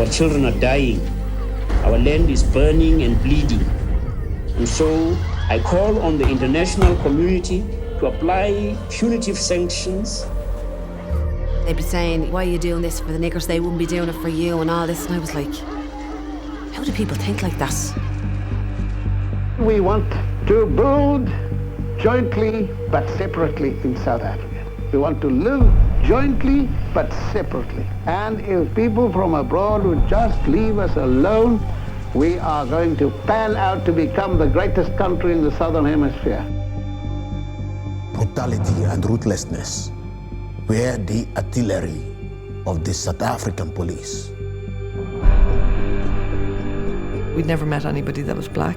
Our children are dying. Our land is burning and bleeding. And so I call on the international community to apply punitive sanctions. They'd be saying, why are you doing this for the niggers? They wouldn't be doing it for you and all this. And I was like, how do people think like that? We want to build jointly but separately in South Africa. We want to live jointly but separately. And if people from abroad would just leave us alone, we are going to pan out to become the greatest country in the Southern Hemisphere. Brutality and ruthlessness were the artillery of the South African police. We'd never met anybody that was black.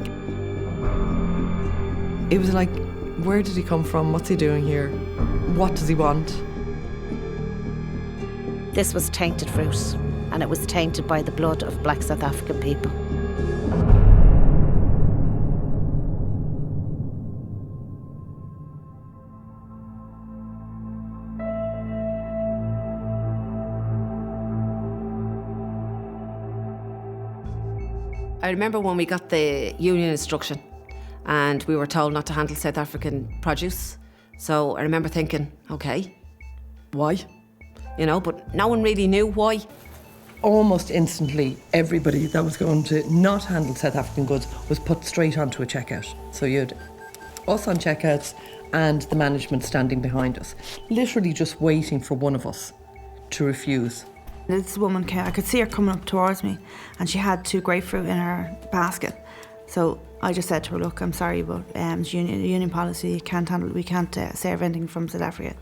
It was like, where did he come from? What's he doing here? What does he want? This was tainted fruit, and it was tainted by the blood of black South African people. I remember when we got the union instruction and we were told not to handle South African produce. So I remember thinking, okay, why? You know, but no one really knew why. Almost instantly, everybody that was going to not handle South African goods was put straight onto a checkout. So you had us on checkouts and the management standing behind us, literally just waiting for one of us to refuse. This woman came, I could see her coming up towards me, and she had 2 grapefruit in her basket. So I just said to her, look, I'm sorry, but it's union policy, we can't serve anything from South Africa.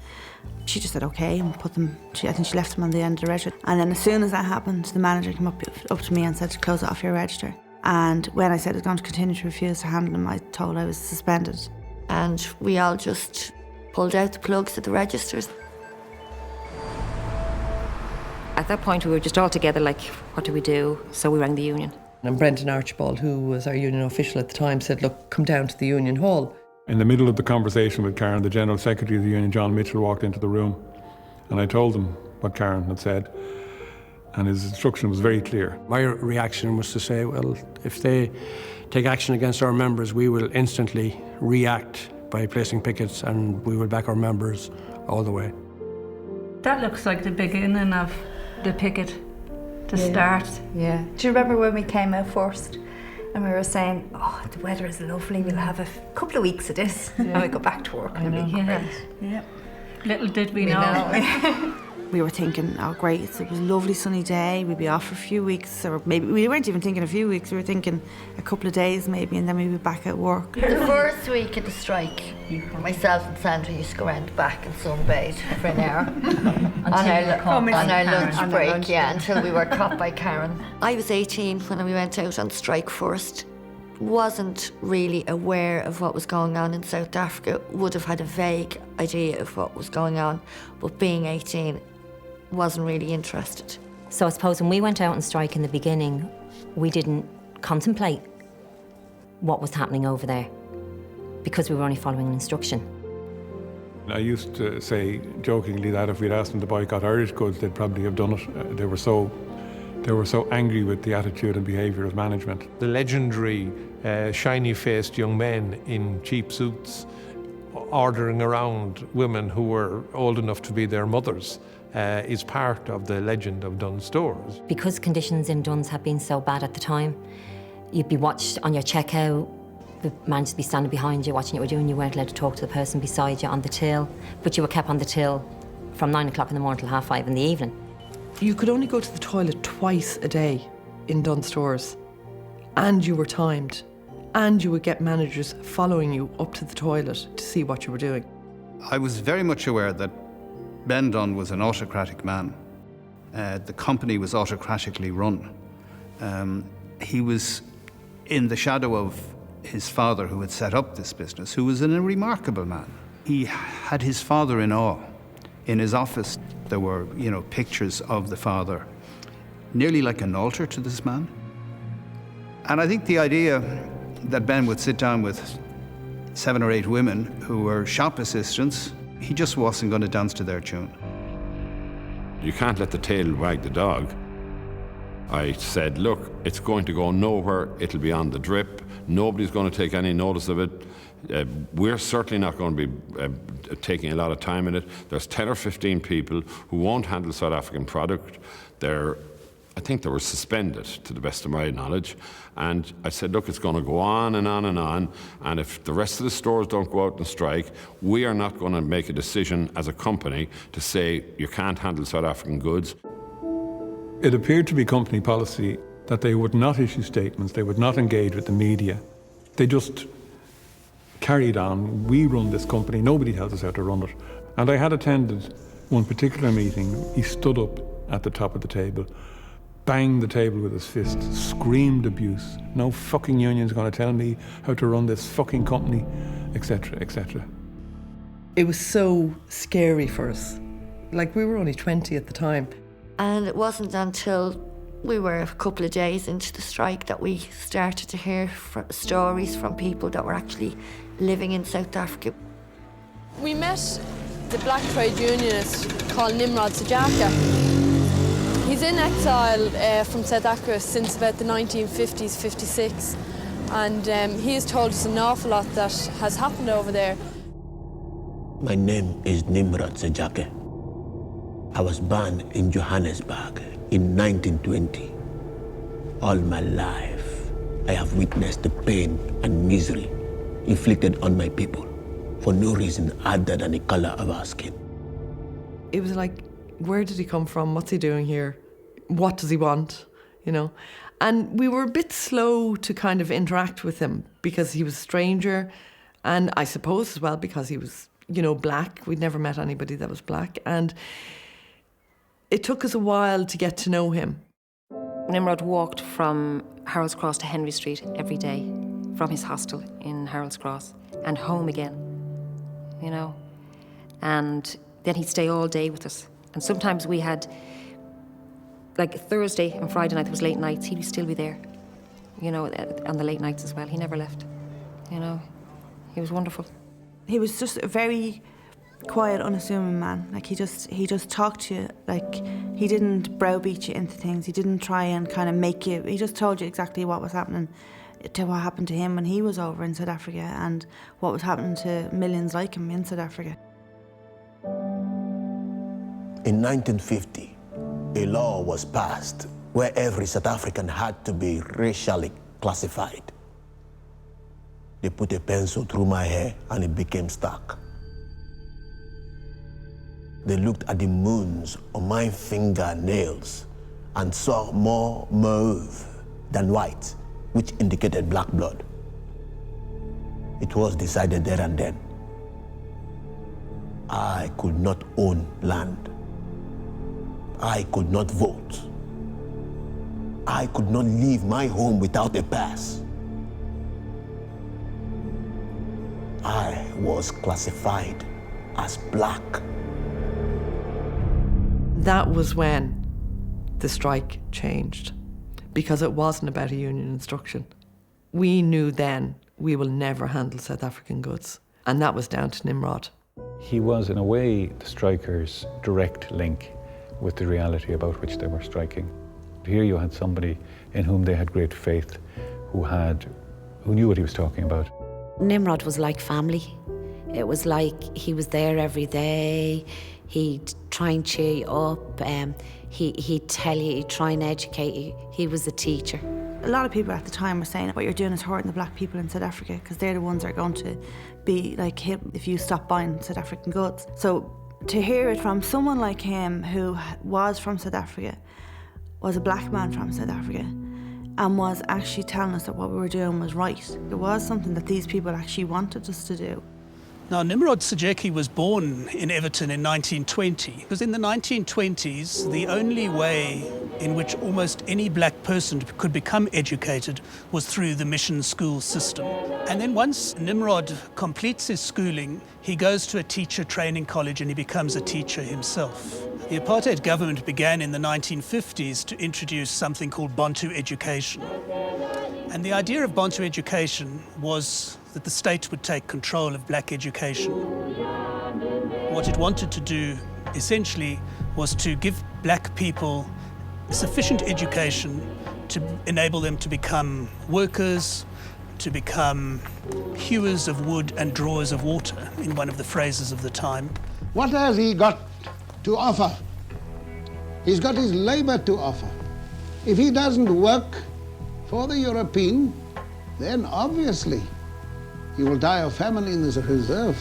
She just said okay and put them, I think she left them on the end of the register. And then as soon as that happened, the manager came up to me and said to close it off your register. And when I said I was going to continue to refuse to handle them, I told I was suspended. And we all just pulled out the plugs at the registers. At that point, we were just all together, like, what do we do? So we rang the union. And Brendan Archibald, who was our union official at the time, said, look, come down to the union hall. In the middle of the conversation with Karen, the General Secretary of the union, John Mitchell, walked into the room. And I told him what Karen had said. And his instruction was very clear. My reaction was to say, well, if they take action against our members, we will instantly react by placing pickets, and we will back our members all the way. That looks like the beginning of the picket to start. Yeah. Do you remember when we came out first and we were saying, oh, the weather is lovely, we'll have a couple of weeks of this and we go back to work and it'll be great. Yeah. Little did we know. We were thinking, oh great, it was a lovely sunny day, we'd be off for a few weeks, or maybe we weren't even thinking a few weeks, we were thinking a couple of days maybe, and then we'd be back at work. The first week of the strike, myself and Sandra used to go around the back and sunbathe for an hour on our lunch break, until we were caught by Karen. I was 18 when we went out on strike first. Wasn't really aware of what was going on in South Africa, would have had a vague idea of what was going on, but being 18, wasn't really interested. So I suppose when we went out on strike in the beginning, we didn't contemplate what was happening over there because we were only following an instruction. I used to say jokingly that if we'd asked them to boycott Irish goods, they'd probably have done it. They were so angry with the attitude and behaviour of management. The legendary shiny-faced young men in cheap suits ordering around women who were old enough to be their mothers is part of the legend of Dunnes Stores. Because conditions in Dunnes had been so bad at the time, you'd be watched on your checkout, the man would be standing behind you watching what you were doing. You weren't allowed to talk to the person beside you on the till, but you were kept on the till from 9 o'clock in the morning till 5:30 in the evening. You could only go to the toilet twice a day in Dunnes Stores, and you were timed, and you would get managers following you up to the toilet to see what you were doing. I was very much aware that Ben Dunn was an autocratic man. The company was autocratically run. He was in the shadow of his father, who had set up this business, who was a remarkable man. He had his father-in-law in his office. There were, pictures of the father, nearly like an altar to this man. And I think the idea that Ben would sit down with 7 or 8 women who were shop assistants, he just wasn't going to dance to their tune. You can't let the tail wag the dog. I said, look, it's going to go nowhere, it'll be on the drip, nobody's going to take any notice of it. We're certainly not going to be taking a lot of time in it. There's 10 or 15 people who won't handle South African product. I think they were suspended, to the best of my knowledge. And I said, look, it's going to go on and on and on. And if the rest of the stores don't go out and strike, we are not going to make a decision as a company to say you can't handle South African goods. It appeared to be company policy that they would not issue statements, they would not engage with the media. They just carried on. We run this company, nobody tells us how to run it. And I had attended one particular meeting. He stood up at the top of the table, banged the table with his fist, screamed abuse. No fucking union's going to tell me how to run this fucking company, etc., etc. It was so scary for us. Like, we were only 20 at the time. And it wasn't until we were a couple of days into the strike that we started to hear stories from people that were actually living in South Africa. We met the black trade unionist called Nimrod Sejaka. He's in exile from South Africa since about the 1950s, 56. And he has told us an awful lot that has happened over there. My name is Nimrod Sejaka. I was born in Johannesburg in 1920. All my life, I have witnessed the pain and misery inflicted on my people for no reason other than the color of our skin. It was like, where did he come from? What's he doing here? What does he want? You know? And we were a bit slow to kind of interact with him because he was a stranger, and I suppose as well because he was, you know, black. We'd never met anybody that was black, and it took us a while to get to know him. Nimrod walked from Harold's Cross to Henry Street every day, from his hostel in Harold's Cross, and home again, you know. And then he'd stay all day with us. And sometimes we had, like Thursday and Friday night, there was late nights, he'd still be there, you know, on the late nights as well. He never left, you know. He was wonderful. He was just a very quiet, unassuming man. Like, he just talked to you. Like, he didn't browbeat you into things. He didn't try and kind of make you. He just told you exactly what was happening, to what happened to him when he was over in South Africa, and what was happening to millions like him in South Africa. In 1950, a law was passed where every South African had to be racially classified. They put a pencil through my hair and it became stuck. They looked at the moons on my fingernails and saw more mauve than white, which indicated black blood. It was decided there and then. I could not own land. I could not vote. I could not leave my home without a pass. I was classified as black. That was when the strike changed, because it wasn't about a union instruction. We knew then we will never handle South African goods, and that was down to Nimrod. He was, in a way, the strikers' direct link with the reality about which they were striking. Here you had somebody in whom they had great faith, who knew what he was talking about. Nimrod was like family. It was like he was there every day. He'd try and cheer you up. He'd tell you, he'd try and educate you. He was a teacher. A lot of people at the time were saying what you're doing is hurting the black people in South Africa, because they're the ones that are going to be like him if you stop buying South African goods. So to hear it from someone like him, who was from South Africa, was a black man from South Africa, and was actually telling us that what we were doing was right. It was something that these people actually wanted us to do. Now, Nimrod Sejaka was born in Everton in 1920, because in the 1920s, the only way in which almost any black person could become educated was through the mission school system. And then once Nimrod completes his schooling, he goes to a teacher training college and he becomes a teacher himself. The apartheid government began in the 1950s to introduce something called Bantu education. And the idea of Bantu education was that the state would take control of black education. What it wanted to do, essentially, was to give black people sufficient education to enable them to become workers, to become hewers of wood and drawers of water, in one of the phrases of the time. What has he got to offer? He's got his labor to offer. If he doesn't work for the European, then obviously he will die of famine in his reserve.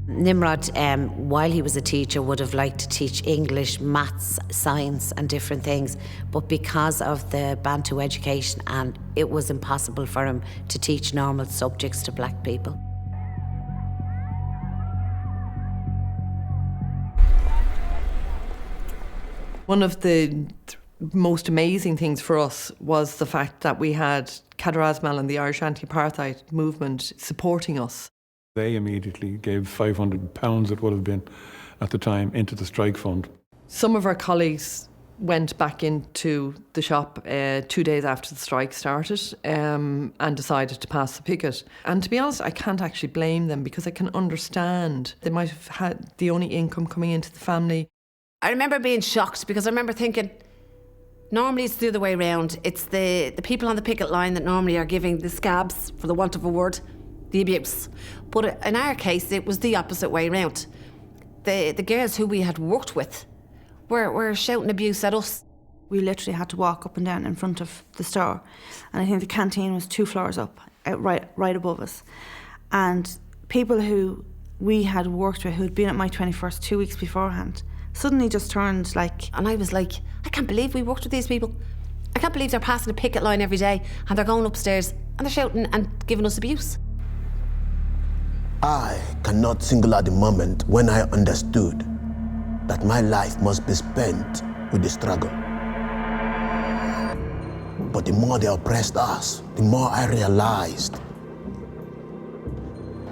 Nimrod, while he was a teacher, would have liked to teach English, maths, science and different things, but because of the Bantu education, and it was impossible for him to teach normal subjects to black people. One of the most amazing things for us was the fact that we had Kader Asmal and the Irish anti-apartheid movement supporting us. They immediately gave £500, it would have been at the time, into the strike fund. Some of our colleagues went back into the shop 2 days after the strike started and decided to pass the picket. And to be honest, I can't actually blame them, because I can understand they might have had the only income coming into the family. I remember being shocked, because I remember thinking, normally it's the other way around. It's the people on the picket line that normally are giving the scabs, for the want of a word, the abuse. But in our case, it was the opposite way around. The girls who we had worked with were shouting abuse at us. We literally had to walk up and down in front of the store. And I think the canteen was 2 floors up, right above us. And people who we had worked with, who'd been at my 21st 2 weeks beforehand, suddenly just turned like... And I was like, I can't believe we worked with these people. I can't believe they're passing a picket line every day and they're going upstairs and they're shouting and giving us abuse. I cannot single out the moment when I understood that my life must be spent with the struggle. But the more they oppressed us, the more I realized,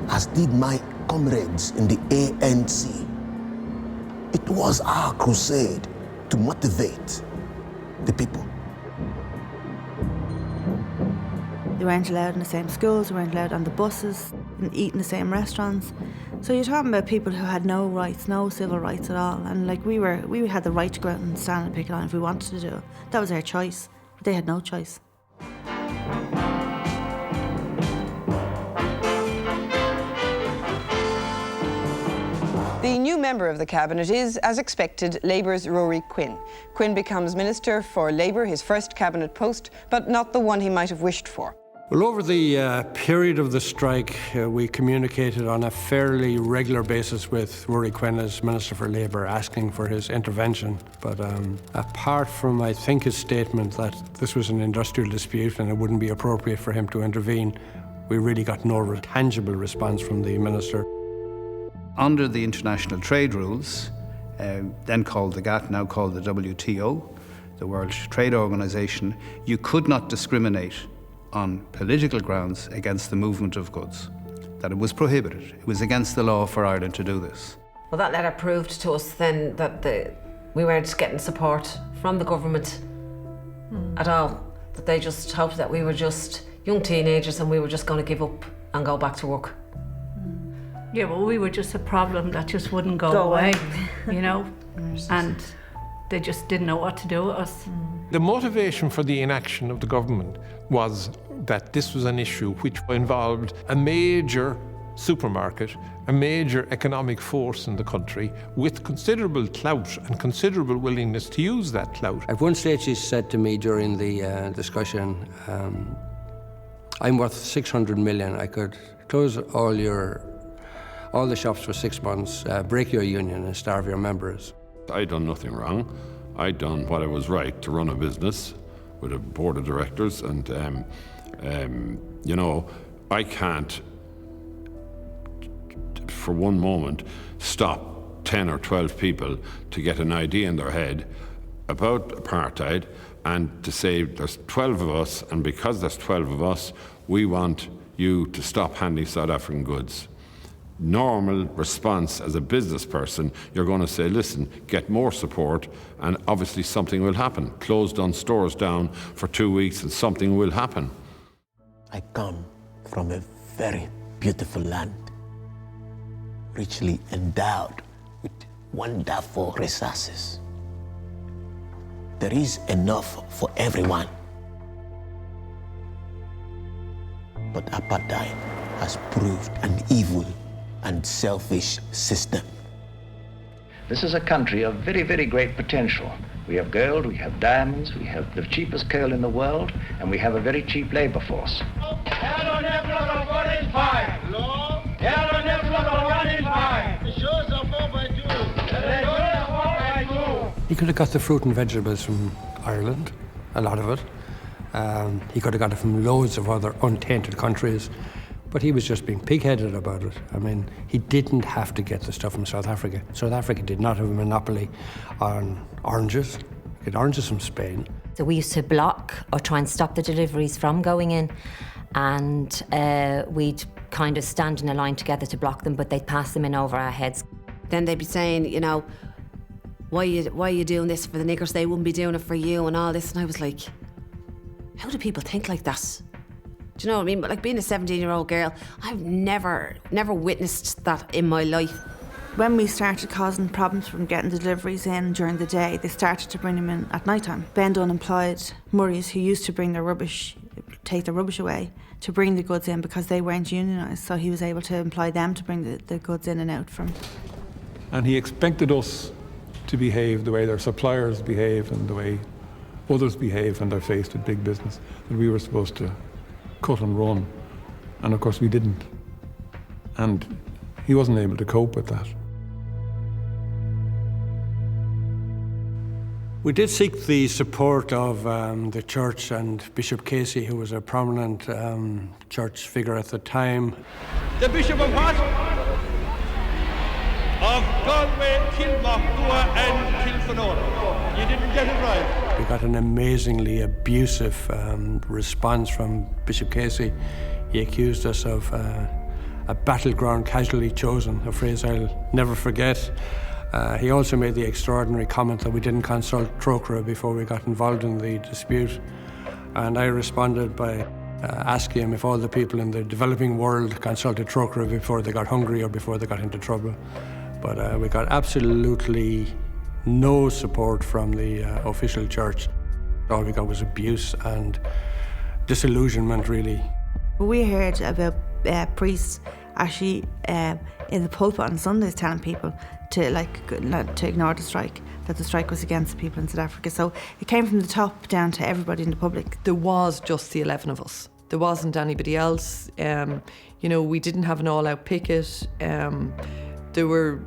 as did my comrades in the ANC, it was our crusade to motivate the people. They weren't allowed in the same schools, they weren't allowed on the buses, and eat in the same restaurants. So you're talking about people who had no rights, no civil rights at all. And like we had the right to go out and stand and pick it on if we wanted to do it. That was our choice, but they had no choice. The new member of the Cabinet is, as expected, Labour's Rory Quinn. Quinn becomes Minister for Labour, his first Cabinet post, but not the one he might have wished for. Well, over the period of the strike, we communicated on a fairly regular basis with Rory Quinn as Minister for Labour, asking for his intervention. But apart from, I think, his statement that this was an industrial dispute and it wouldn't be appropriate for him to intervene, we really got no tangible response from the Minister. Under the international trade rules, then called the GATT, now called the WTO, the World Trade Organization, you could not discriminate on political grounds against the movement of goods, that it was prohibited. It was against the law for Ireland to do this. Well, that letter proved to us then that we weren't getting support from the government at all, that they just hoped that we were just young teenagers and we were just going to give up and go back to work. Yeah, well, we were just a problem that just wouldn't go away, you know, and they just didn't know what to do with us. The motivation for the inaction of the government was that this was an issue which involved a major supermarket, a major economic force in the country with considerable clout and considerable willingness to use that clout. At one stage she said to me during the discussion, I'm worth 600 million. I could close all the shops for 6 months, break your union and starve your members. I done nothing wrong. I done what I was right to run a business with a board of directors, and you know, I can't for one moment stop 10 or 12 people to get an idea in their head about apartheid and to say there's 12 of us, and because there's 12 of us, we want you to stop handing South African goods. Normal response as a business person, you're going to say, listen, get more support, and obviously something will happen. Close down stores down for 2 weeks and something will happen. I come from a very beautiful land, richly endowed wonderful resources. There is enough for everyone. But apartheid has proved an evil and selfish system. This is a country of very, very great potential. We have gold, we have diamonds, we have the cheapest coal in the world, and we have a very cheap labor force. He could have got the fruit and vegetables from Ireland, a lot of it. He could have got it from loads of other untainted countries, but he was just being pig-headed about it. I mean, he didn't have to get the stuff from South Africa. South Africa did not have a monopoly on oranges. He had oranges from Spain. So we used to block or try and stop the deliveries from going in, and we'd kind of stand in a line together to block them, but they'd pass them in over our heads. Then they'd be saying, you know, why are you doing this for the niggers? They wouldn't be doing it for you and all this. And I was like, how do people think like that? Do you know what I mean? But like being a 17-year-old girl, I've never witnessed that in my life. When we started causing problems from getting the deliveries in during the day, they started to bring them in at night time. Ben Dunn employed Murrays, who used to bring their rubbish, take their rubbish away, to bring the goods in because they weren't unionised. So he was able to employ them to bring the goods in and out from. And he expected us to behave the way their suppliers behave and the way others behave when they're faced with big business, that we were supposed to cut and run. And of course we didn't. And he wasn't able to cope with that. We did seek the support of the church and Bishop Casey, who was a prominent church figure at the time. The Bishop of what? Of Galway, Kilmacua and Kilfenora. You didn't get it right. We got an amazingly abusive response from Bishop Casey. He accused us of a battleground casualty chosen, a phrase I'll never forget. He also made the extraordinary comment that we didn't consult Trócaire before we got involved in the dispute. And I responded by asking him if all the people in the developing world consulted Trócaire before they got hungry or before they got into trouble. But we got absolutely no support from the official church. All we got was abuse and disillusionment, really. We heard about priests actually in the pulpit on Sundays telling people to ignore the strike, that the strike was against the people in South Africa. So it came from the top down to everybody in the public. There was just the 11 of us. There wasn't anybody else. You know, we didn't have an all-out picket. There were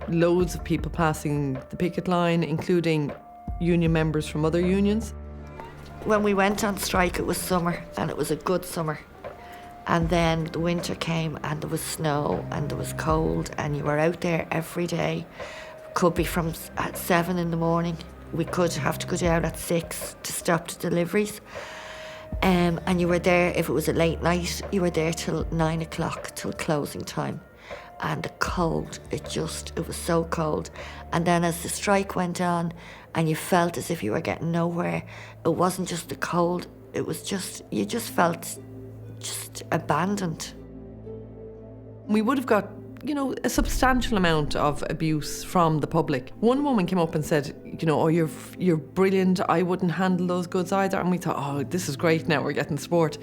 loads of people passing the picket line, including union members from other unions. When we went on strike, it was summer, and it was a good summer. And then the winter came, and there was snow, and there was cold, and you were out there every day. Could be from at 7 in the morning. We could have to go down at 6 to stop the deliveries. And you were there, if it was a late night, you were there till 9 o'clock, till closing time. And the cold, it was so cold. And then as the strike went on and you felt as if you were getting nowhere, it wasn't just the cold, it was just, you just felt just abandoned. We would have got, you know, a substantial amount of abuse from the public. One woman came up and said, you know, oh, you're brilliant, I wouldn't handle those goods either. And we thought, oh, this is great, now we're getting support.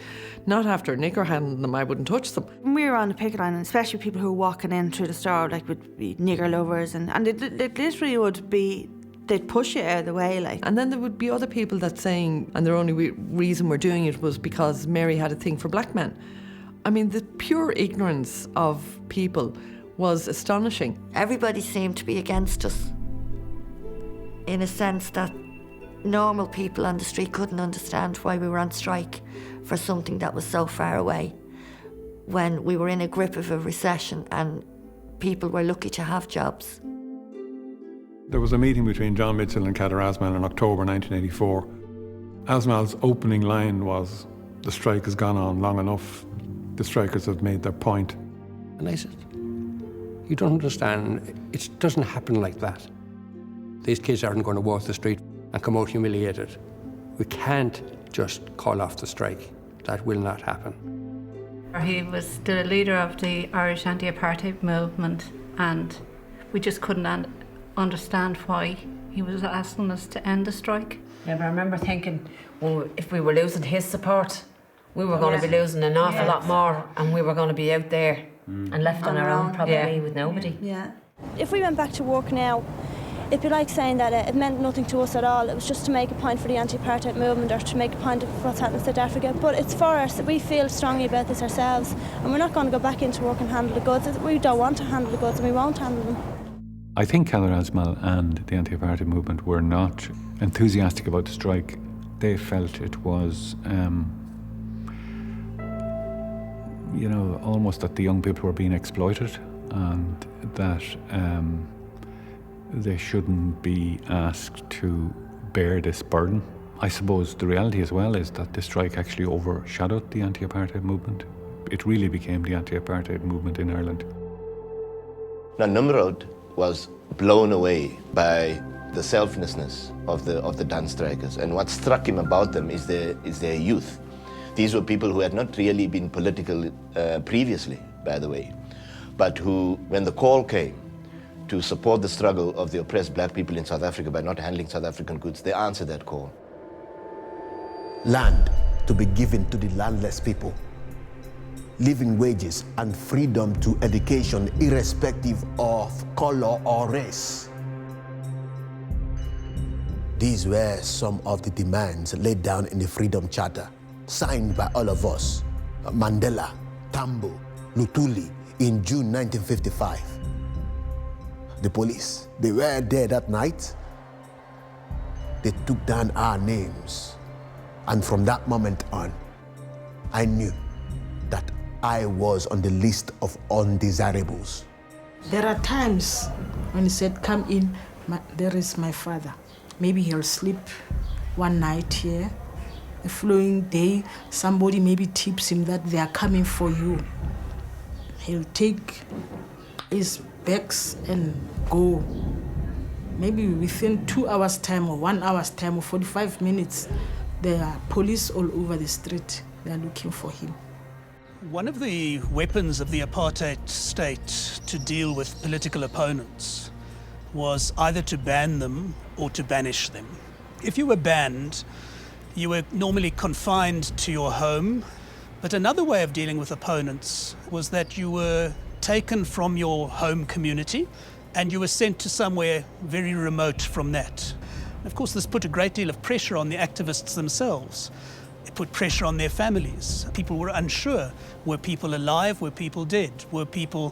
Not after Nick handling them, I wouldn't touch them. When we were on the picket line, and especially people who were walking in through the store, like would be nigger lovers, and it literally would be, they'd push you out of the way, like. And then there would be other people that saying, and their only reason we're doing it was because Mary had a thing for black men. I mean, the pure ignorance of people was astonishing. Everybody seemed to be against us, in a sense that normal people on the street couldn't understand why we were on strike for something that was so far away, when we were in a grip of a recession and people were lucky to have jobs. There was a meeting between John Mitchell and Kader Asmal in October 1984. Asmal's opening line was, the strike has gone on long enough. The strikers have made their point. And I said, you don't understand, it doesn't happen like that. These kids aren't going to walk the street and come out humiliated. We can't just call off the strike. That will not happen. He was the leader of the Irish anti-apartheid movement, and we just couldn't understand why he was asking us to end the strike. Yeah, but I remember thinking, well, if we were losing his support, we were going to be losing an awful lot more, and we were going to be out there and left on our own, probably with nobody. Yeah. If we went back to work now, it'd be like saying that it meant nothing to us at all. It was just to make a point for the anti-apartheid movement or to make a point of what's happening in South Africa. But it's for us. We feel strongly about this ourselves, and we're not going to go back into work and handle the goods. We don't want to handle the goods, and we won't handle them. I think Cather Asmal and the anti-apartheid movement were not enthusiastic about the strike. They felt it was, almost that the young people were being exploited, and that they shouldn't be asked to bear this burden. I suppose the reality as well is that the strike actually overshadowed the anti-apartheid movement. It really became the anti-apartheid movement in Ireland. Now, Nimrod was blown away by the selflessness of the dance strikers, and what struck him about them is their youth. These were people who had not really been political previously, by the way, but who, when the call came to support the struggle of the oppressed black people in South Africa by not handling South African goods, they answered that call. Land to be given to the landless people, living wages and freedom to education irrespective of color or race. These were some of the demands laid down in the Freedom Charter, signed by all of us, Mandela, Tambo, Lutuli, in June 1955. The police, they were there that night. They took down our names. And from that moment on, I knew that I was on the list of undesirables. There are times when he said, come in, there is my father. Maybe he'll sleep one night here. The following day, somebody maybe tips him that they are coming for you. He'll take his bags and go. Maybe within 2 hours' time or 1 hour's time or 45 minutes, there are police all over the street. They are looking for him. One of the weapons of the apartheid state to deal with political opponents was either to ban them or to banish them. If you were banned, you were normally confined to your home, but another way of dealing with opponents was that you were taken from your home community and you were sent to somewhere very remote from that. Of course, this put a great deal of pressure on the activists themselves. It put pressure on their families. People were unsure. Were people alive? Were people dead? Were people,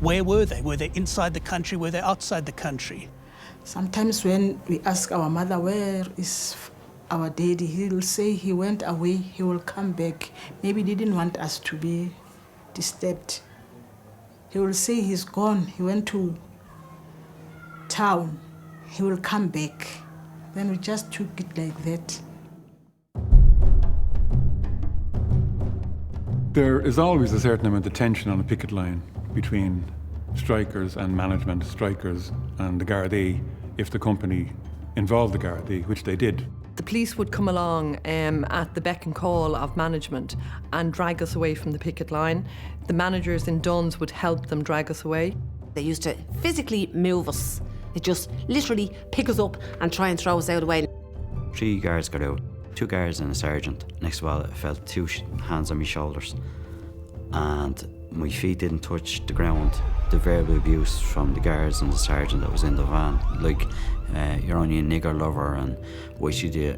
where were they? Were they inside the country? Were they outside the country? Sometimes when we ask our mother, where is our daddy, he'll say he went away, he will come back. Maybe he didn't want us to be disturbed. He will say he's gone, he went to town, he will come back. Then we just took it like that. There is always a certain amount of tension on a picket line between strikers and management, strikers and the Gardaí, if the company involved the Gardaí, which they did. The police would come along at the beck and call of management and drag us away from the picket line. The managers in Duns would help them drag us away. They used to physically move us. They just literally pick us up and try and throw us out of the way. 3 guards got out, 2 guards and a sergeant. Next of all, I felt 2 hands on my shoulders and my feet didn't touch the ground. The verbal abuse from the guards and the sergeant that was in the van, like you're only a nigger lover and why should you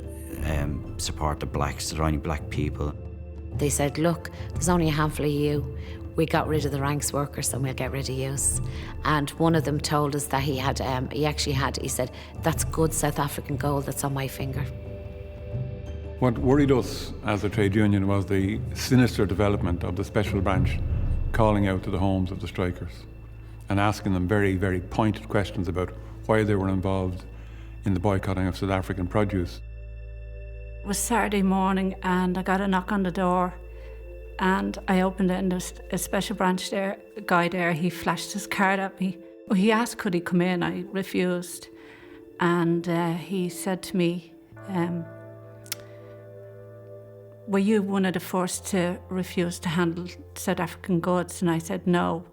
support the blacks, they're only black people. They said, look, there's only a handful of you. We got rid of the ranks workers and we'll get rid of you. And one of them told us that he said, that's good South African gold that's on my finger. What worried us as a trade union was the sinister development of the special branch calling out to the homes of the strikers and asking them very, very pointed questions about why they were involved in the boycotting of South African produce. It was Saturday morning and I got a knock on the door and I opened it and there's a special branch there, a guy there, he flashed his card at me. He asked could he come in, I refused. And he said to me, were you one of the first to refuse to handle South African goods? And I said no.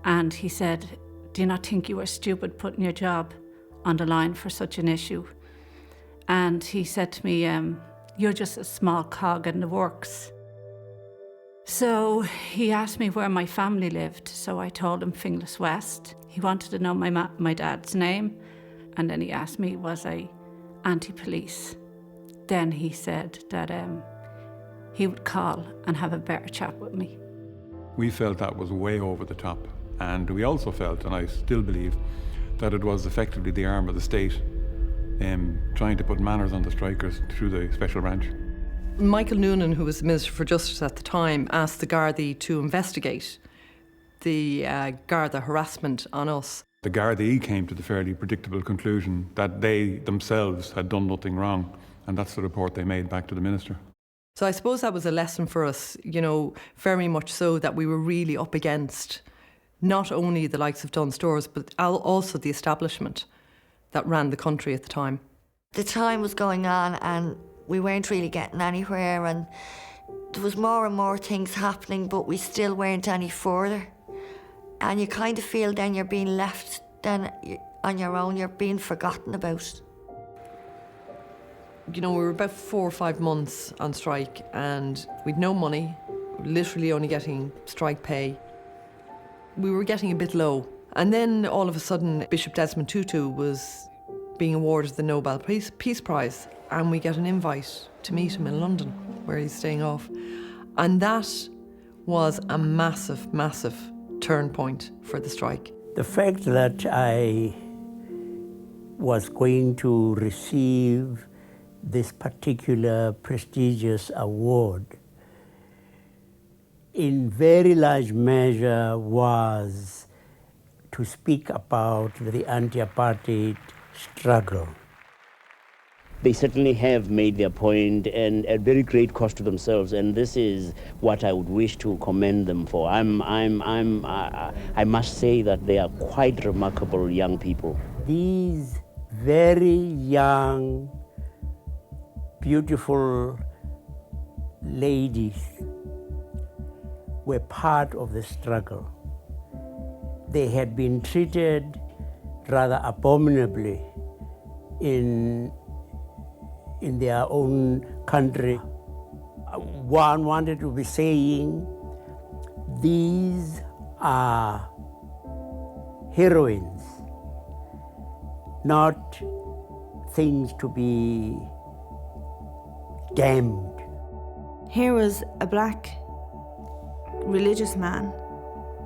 And he said, do you not think you were stupid putting your job on the line for such an issue? And he said to me, you're just a small cog in the works. So he asked me where my family lived, so I told him Finglas West. He wanted to know my dad's name, and then he asked me, was I anti-police? Then he said that he would call and have a better chat with me. We felt that was way over the top, and we also felt, and I still believe, that it was effectively the arm of the state trying to put manners on the strikers through the special branch. Michael Noonan, who was the Minister for Justice at the time, asked the Gardaí to investigate the Garda harassment on us. The Gardaí came to the fairly predictable conclusion that they themselves had done nothing wrong, and that's the report they made back to the Minister. So I suppose that was a lesson for us, you know, very much so, that we were really up against not only the likes of Dunnes Stores, but also the establishment that ran the country at the time. The time was going on and we weren't really getting anywhere, and there was more and more things happening, but we still weren't any further. And you kind of feel then you're being left then on your own, you're being forgotten about. You know, we were about 4 or 5 months on strike and we'd no money, literally only getting strike pay. We were getting a bit low. And then all of a sudden, Bishop Desmond Tutu was being awarded the Nobel Peace Prize, and we get an invite to meet him in London, where he's staying off. And that was a massive, massive turn point for the strike. The fact that I was going to receive this particular prestigious award in very large measure was to speak about the anti-apartheid struggle. They certainly have made their point, and at very great cost to themselves, and this is what I would wish to commend them for. I must say that they are quite remarkable young people. These very young, beautiful ladies were part of the struggle. They had been treated rather abominably in their own country. One wanted to be saying, these are heroines, not things to be damned. Here was a black religious man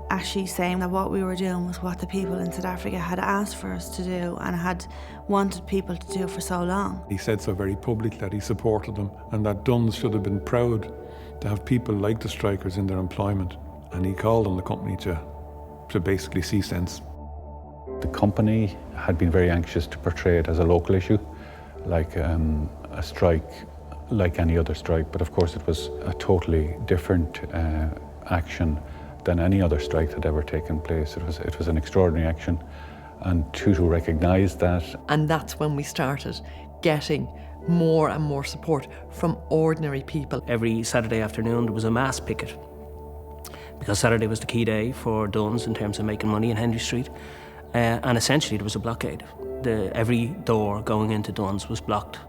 actually saying that what we were doing was what the people in South Africa had asked for us to do and had wanted people to do for so long. He said so very publicly that he supported them and that Dunnes should have been proud to have people like the strikers in their employment, and he called on the company to basically see sense. The company had been very anxious to portray it as a local issue, like a strike like any other strike, but of course it was a totally different action than any other strike that had ever taken place. It was an extraordinary action, and Tutu recognised that. And that's when we started getting more and more support from ordinary people. Every Saturday afternoon there was a mass picket, because Saturday was the key day for Dunnes in terms of making money in Henry Street, and essentially there was a blockade. Every door going into Dunnes was blocked.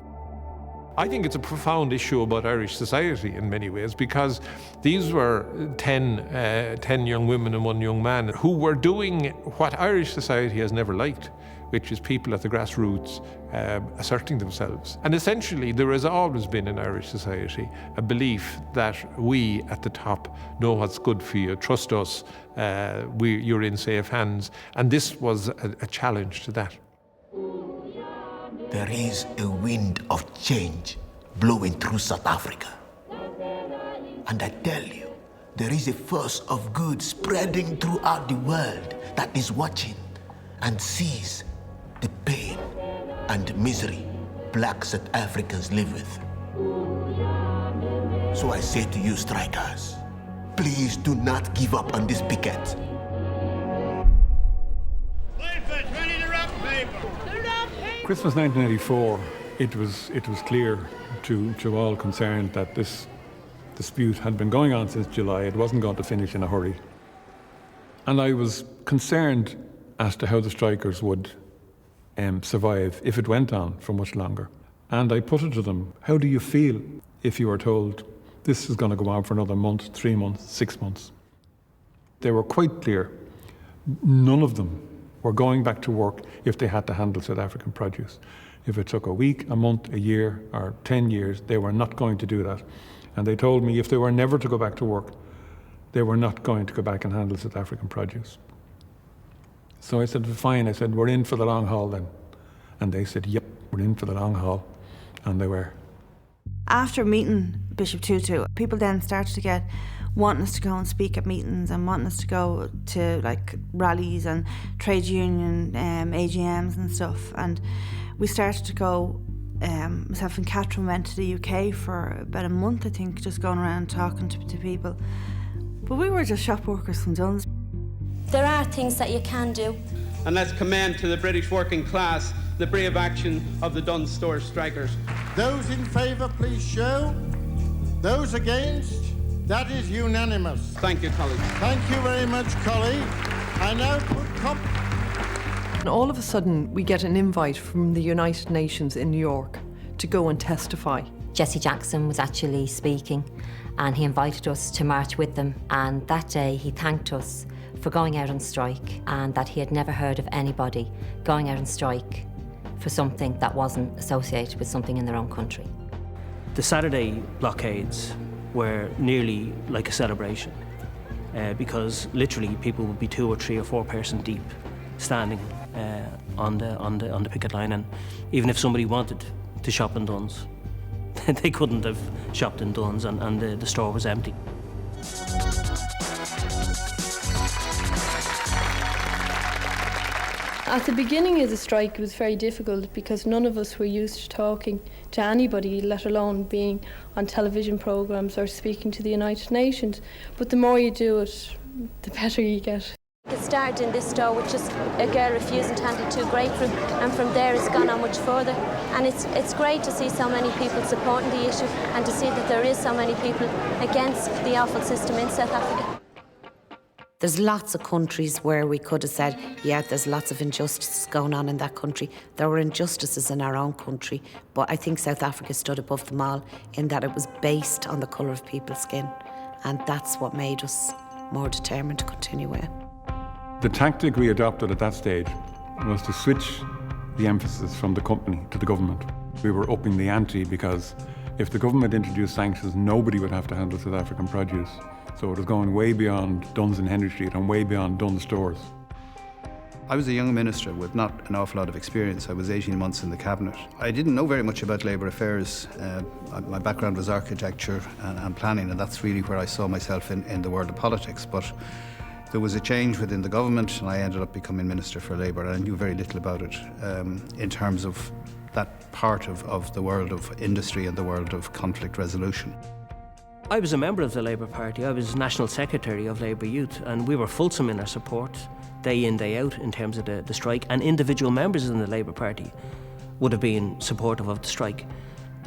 I think it's a profound issue about Irish society in many ways, because these were 10 young women and 1 young man who were doing what Irish society has never liked, which is people at the grassroots asserting themselves. And essentially there has always been in Irish society a belief that we at the top know what's good for you, trust us, you're in safe hands. And this was a challenge to that. There is a wind of change blowing through South Africa. And I tell you, there is a force of good spreading throughout the world that is watching and sees the pain and misery black South Africans live with. So I say to you strikers, please do not give up on this picket. Christmas 1984, it was clear to all concerned that this dispute had been going on since July. It wasn't going to finish in a hurry. And I was concerned as to how the strikers would survive if it went on for much longer. And I put it to them, how do you feel if you were told this is going to go on for another month, 3 months, 6 months? They were quite clear. None of them were going back to work if they had to handle South African produce. If it took a week, a month, a year, or 10 years, they were not going to do that. And they told me if they were never to go back to work, they were not going to go back and handle South African produce. So I said, fine. I said, we're in for the long haul then. And they said, yep, we're in for the long haul. And they were. After meeting Bishop Tutu, people then started to get wanting us to go and speak at meetings and wanting us to go to like rallies and trade union AGMs and stuff. And we started to go, myself and Catherine went to the UK for about a month, I think, just going around talking to people. But we were just shop workers from Duns. There are things that you can do. And let's commend to the British working class the brave action of the Dunnes Stores strikers. Those in favour, please show. Those against? That is unanimous. Thank you, colleagues. Thank you very much, colleague. I now put And all of a sudden, we get an invite from the United Nations in New York to go and testify. Jesse Jackson was actually speaking, and he invited us to march with them. And that day, he thanked us for going out on strike, and that he had never heard of anybody going out on strike for something that wasn't associated with something in their own country. The Saturday blockades were nearly like a celebration because literally people would be 2 or 3 or 4 person deep standing on the picket line, and even if somebody wanted to shop in Dunn's, they couldn't have shopped in Dunn's, and the store was empty. At the beginning of the strike, it was very difficult because none of us were used to talking to anybody, let alone being on television programmes or speaking to the United Nations. But the more you do it, the better you get. It started in this store with just a girl refusing to handle 2 grapefruit, and from there it's gone on much further. And it's great to see so many people supporting the issue and to see that there is so many people against the awful system in South Africa. There's lots of countries where we could have said, yeah, there's lots of injustices going on in that country. There were injustices in our own country, but I think South Africa stood above them all in that it was based on the colour of people's skin, and that's what made us more determined to continue with. The tactic we adopted at that stage was to switch the emphasis from the company to the government. We were upping the ante because if the government introduced sanctions, nobody would have to handle South African produce. So it was going way beyond Dunn's and Henry Street and way beyond Dunn's stores. I was a young minister with not an awful lot of experience. I was 18 months in the cabinet. I didn't know very much about labour affairs. My background was architecture and planning, and that's really where I saw myself in the world of politics. But there was a change within the government, and I ended up becoming Minister for Labour, and I knew very little about it in terms of that part of the world of industry and the world of conflict resolution. I was a member of the Labour Party. I was National Secretary of Labour Youth, and we were fulsome in our support, day in, day out, in terms of the strike, and individual members in the Labour Party would have been supportive of the strike.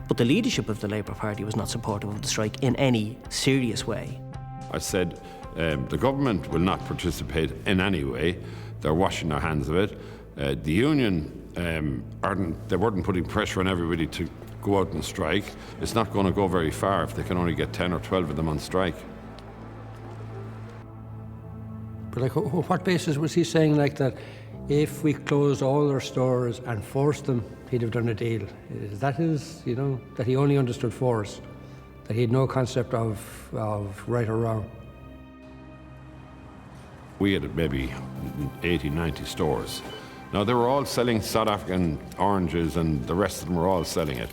But the leadership of the Labour Party was not supportive of the strike in any serious way. I said, the government will not participate in any way. They're washing their hands of it. The union, they weren't putting pressure on everybody to go out and strike. It's not going to go very far if they can only get 10 or 12 of them on strike. But like, what basis was he saying like that if we closed all our stores and forced them, he'd have done a deal? Is that his, you know, that he only understood force, that he had no concept of right or wrong? We had maybe 80, 90 stores. Now, they were all selling South African oranges, and the rest of them were all selling it.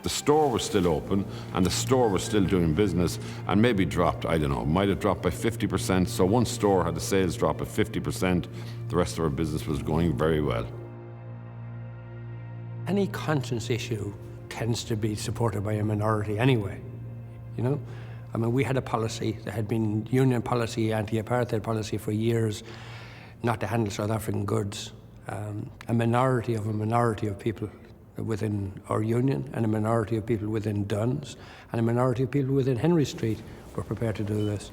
The store was still open, and the store was still doing business, and maybe dropped, I don't know, might have dropped by 50%. So one store had a sales drop of 50%. The rest of our business was going very well. Any conscience issue tends to be supported by a minority anyway, you know? I mean, we had a policy that had been union policy, anti-apartheid policy for years, not to handle South African goods. A minority of people within our union, and a minority of people within Dunn's, and a minority of people within Henry Street were prepared to do this.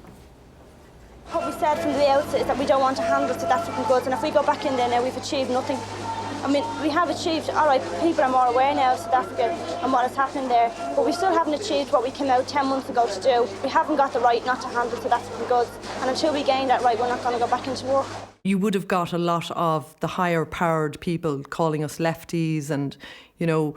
What we said from the outset is that we don't want to handle South African goods, and if we go back in there now, we've achieved nothing. I mean, we have achieved, all right, people are more aware now of South Africa and what is happening there, but we still haven't achieved what we came out 10 months ago to do. We haven't got the right not to handle South African goods, and until we gain that right, we're not going to go back into work. You would have got a lot of the higher powered people calling us lefties and, you know,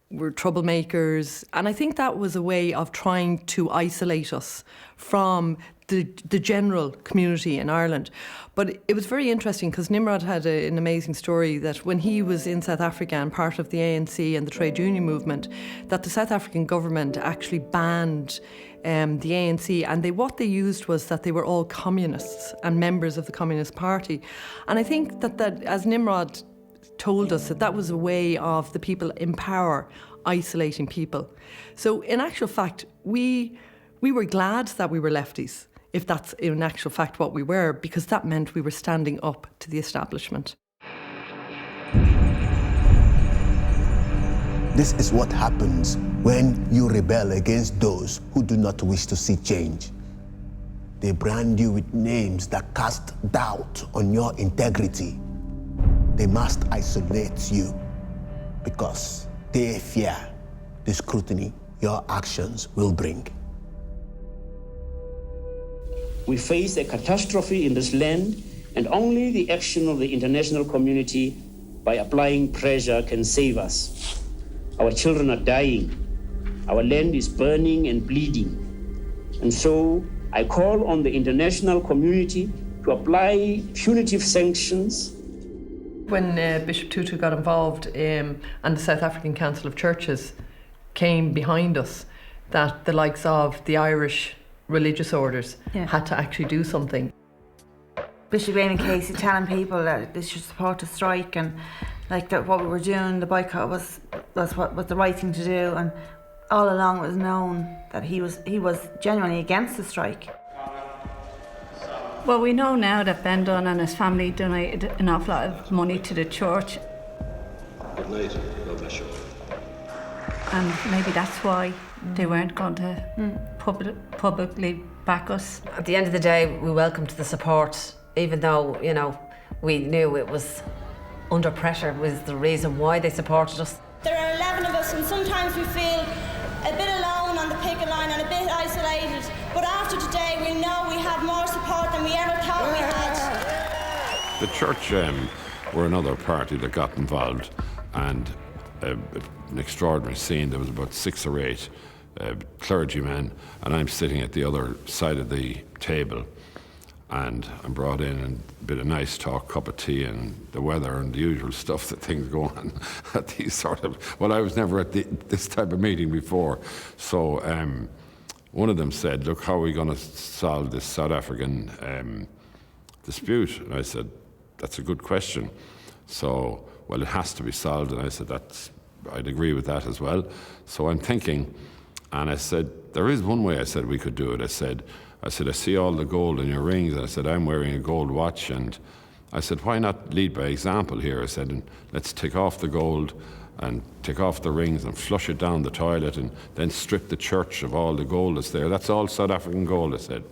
we're troublemakers. And I think that was a way of trying to isolate us from the general community in Ireland. But it was very interesting because Nimrod had an amazing story that when he was in South Africa and part of the ANC and the trade union movement, that the South African government actually banned the ANC, and what they used was that they were all communists and members of the Communist Party. And I think that as Nimrod told us, that was a way of the people in power isolating people. So in actual fact, we were glad that we were lefties, if that's in actual fact what we were, because that meant we were standing up to the establishment. This is what happens when you rebel against those who do not wish to see change. They brand you with names that cast doubt on your integrity. They must isolate you because they fear the scrutiny your actions will bring. We face a catastrophe in this land, and only the action of the international community by applying pressure can save us. Our children are dying. Our land is burning and bleeding. And so I call on the international community to apply punitive sanctions. When Bishop Tutu got involved and the South African Council of Churches came behind us, that the likes of the Irish religious orders had to actually do something. Bishop Eamon Casey telling people that they should support the strike, and like that what we were doing, the boycott was the right thing to do, and all along it was known that he was genuinely against the strike. Well, we know now that Ben Dunn and his family donated an awful lot of money to the church. Good night. God bless you. And maybe that's why they weren't going to publicly back us. At the end of the day, we welcomed the support, even though, you know, we knew it was under pressure was the reason why they supported us. There are 11 of us, and sometimes we feel a bit alone on the picket line and a bit isolated, but after today we know we have more support than we ever thought we had. The church were another party that got involved, and an extraordinary scene. There was about 6 or 8 clergymen, and I'm sitting at the other side of the table, and I'm brought in and a bit of nice talk, cup of tea, and the weather and the usual stuff that things go on at these sort of, well, I was never at this type of meeting before. So one of them said, look, how are we going to solve this South African dispute? And I said, that's a good question. So, well, it has to be solved. And I said, I'd agree with that as well. So I'm thinking, and I said, there is one way I said we could do it. I said, I see all the gold in your rings. And I said, I'm wearing a gold watch. And I said, why not lead by example here? I said, and let's take off the gold and take off the rings and flush it down the toilet and then strip the church of all the gold that's there. That's all South African gold, I said.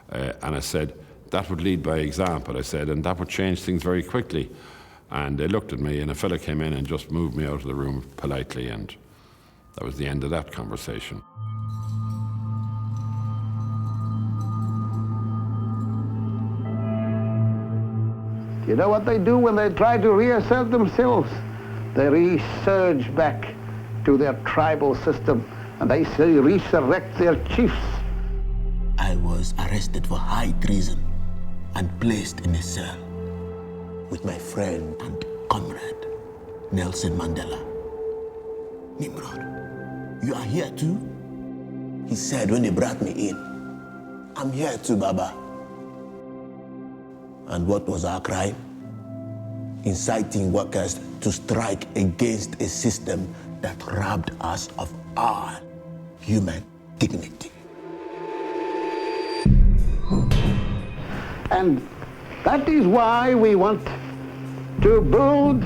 And I said, that would lead by example, I said, and that would change things very quickly. And they looked at me, and a fella came in and just moved me out of the room politely, and that was the end of that conversation. You know what they do when they try to reassert themselves? They resurge back to their tribal system, and they say resurrect their chiefs. I was arrested for high treason and placed in a cell with my friend and comrade, Nelson Mandela. Nimrod, you are here too? He said when he brought me in, I'm here too, Baba. And what was our crime? Inciting workers to strike against a system that robbed us of our human dignity. And that is why we want to build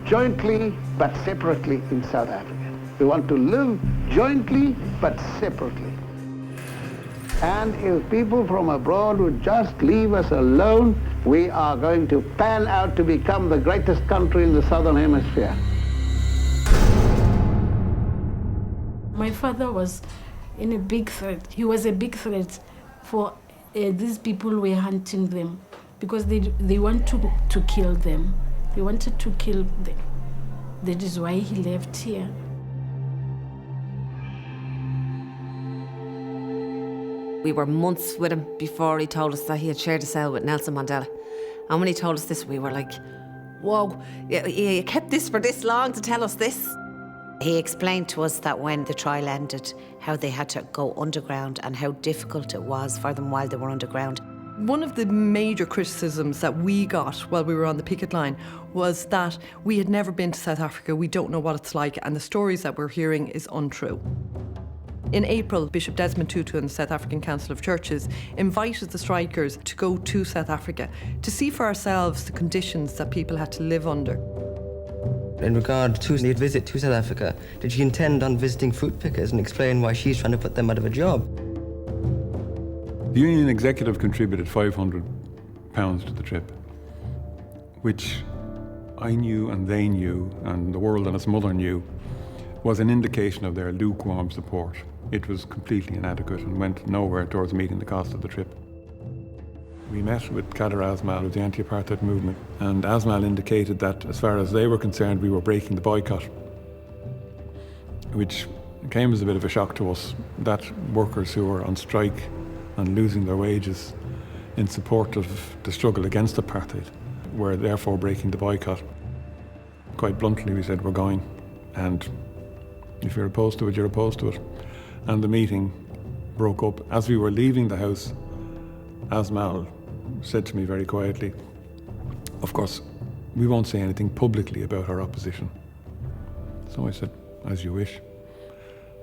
jointly but separately in South Africa. We want to live jointly but separately. And if people from abroad would just leave us alone, we are going to pan out to become the greatest country in the Southern Hemisphere. My father was in a big threat. He was a big threat for these people were hunting them because they want to kill them. They wanted to kill them. That is why he left here. We were months with him before he told us that he had shared a cell with Nelson Mandela. And when he told us this, we were like, whoa, you kept this for this long to tell us this? He explained to us that when the trial ended, how they had to go underground and how difficult it was for them while they were underground. One of the major criticisms that we got while we were on the picket line was that we had never been to South Africa, we don't know what it's like, and the stories that we're hearing is untrue. In April, Bishop Desmond Tutu and the South African Council of Churches invited the strikers to go to South Africa to see for ourselves the conditions that people had to live under. In regard to the visit to South Africa, did she intend on visiting fruit pickers and explain why she's trying to put them out of a job? The union executive contributed £500 to the trip, which I knew and they knew, and the world and its mother knew, was an indication of their lukewarm support. It was completely inadequate and went nowhere towards meeting the cost of the trip. We met with Kader Asmal of the anti-apartheid movement, and Asmal indicated that as far as they were concerned, we were breaking the boycott, which came as a bit of a shock to us, that workers who were on strike and losing their wages in support of the struggle against apartheid were therefore breaking the boycott. Quite bluntly, we said, we're going, and if you're opposed to it, you're opposed to it. And the meeting broke up. As we were leaving the house, Asmal said to me very quietly, of course, we won't say anything publicly about our opposition. So I said, as you wish,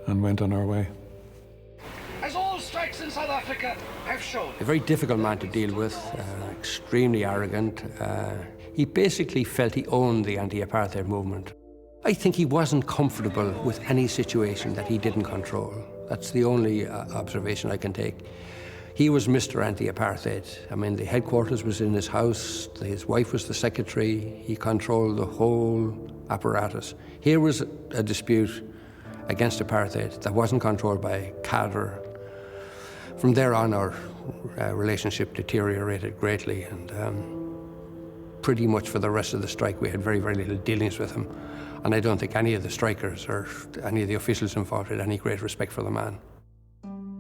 and went on our way. As all strikes in South Africa have shown. A very difficult man to deal with, extremely arrogant. He basically felt he owned the anti-apartheid movement. I think he wasn't comfortable with any situation that he didn't control. That's the only observation I can take. He was Mr. Anti-Apartheid. I mean, the headquarters was in his house, his wife was the secretary, he controlled the whole apparatus. Here was a dispute against apartheid that wasn't controlled by Kader. From there on, our relationship deteriorated greatly, and pretty much for the rest of the strike, we had very, very little dealings with him. And I don't think any of the strikers or any of the officials involved had any great respect for the man.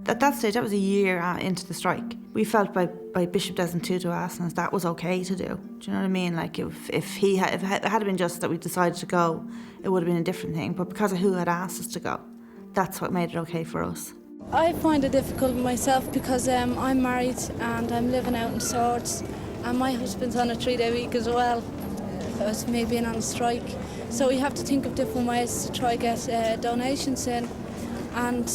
At that stage, that was a year into the strike. We felt by Bishop Desmond Tutu asking us that was okay to do. Do you know what I mean? Like if it had been just that we decided to go, it would have been a different thing. But because of who had asked us to go, that's what made it okay for us. I find it difficult myself because I'm married and I'm living out in Swords, and my husband's on a 3-day week as well. As me being on a strike. So we have to think of different ways to try get donations in, and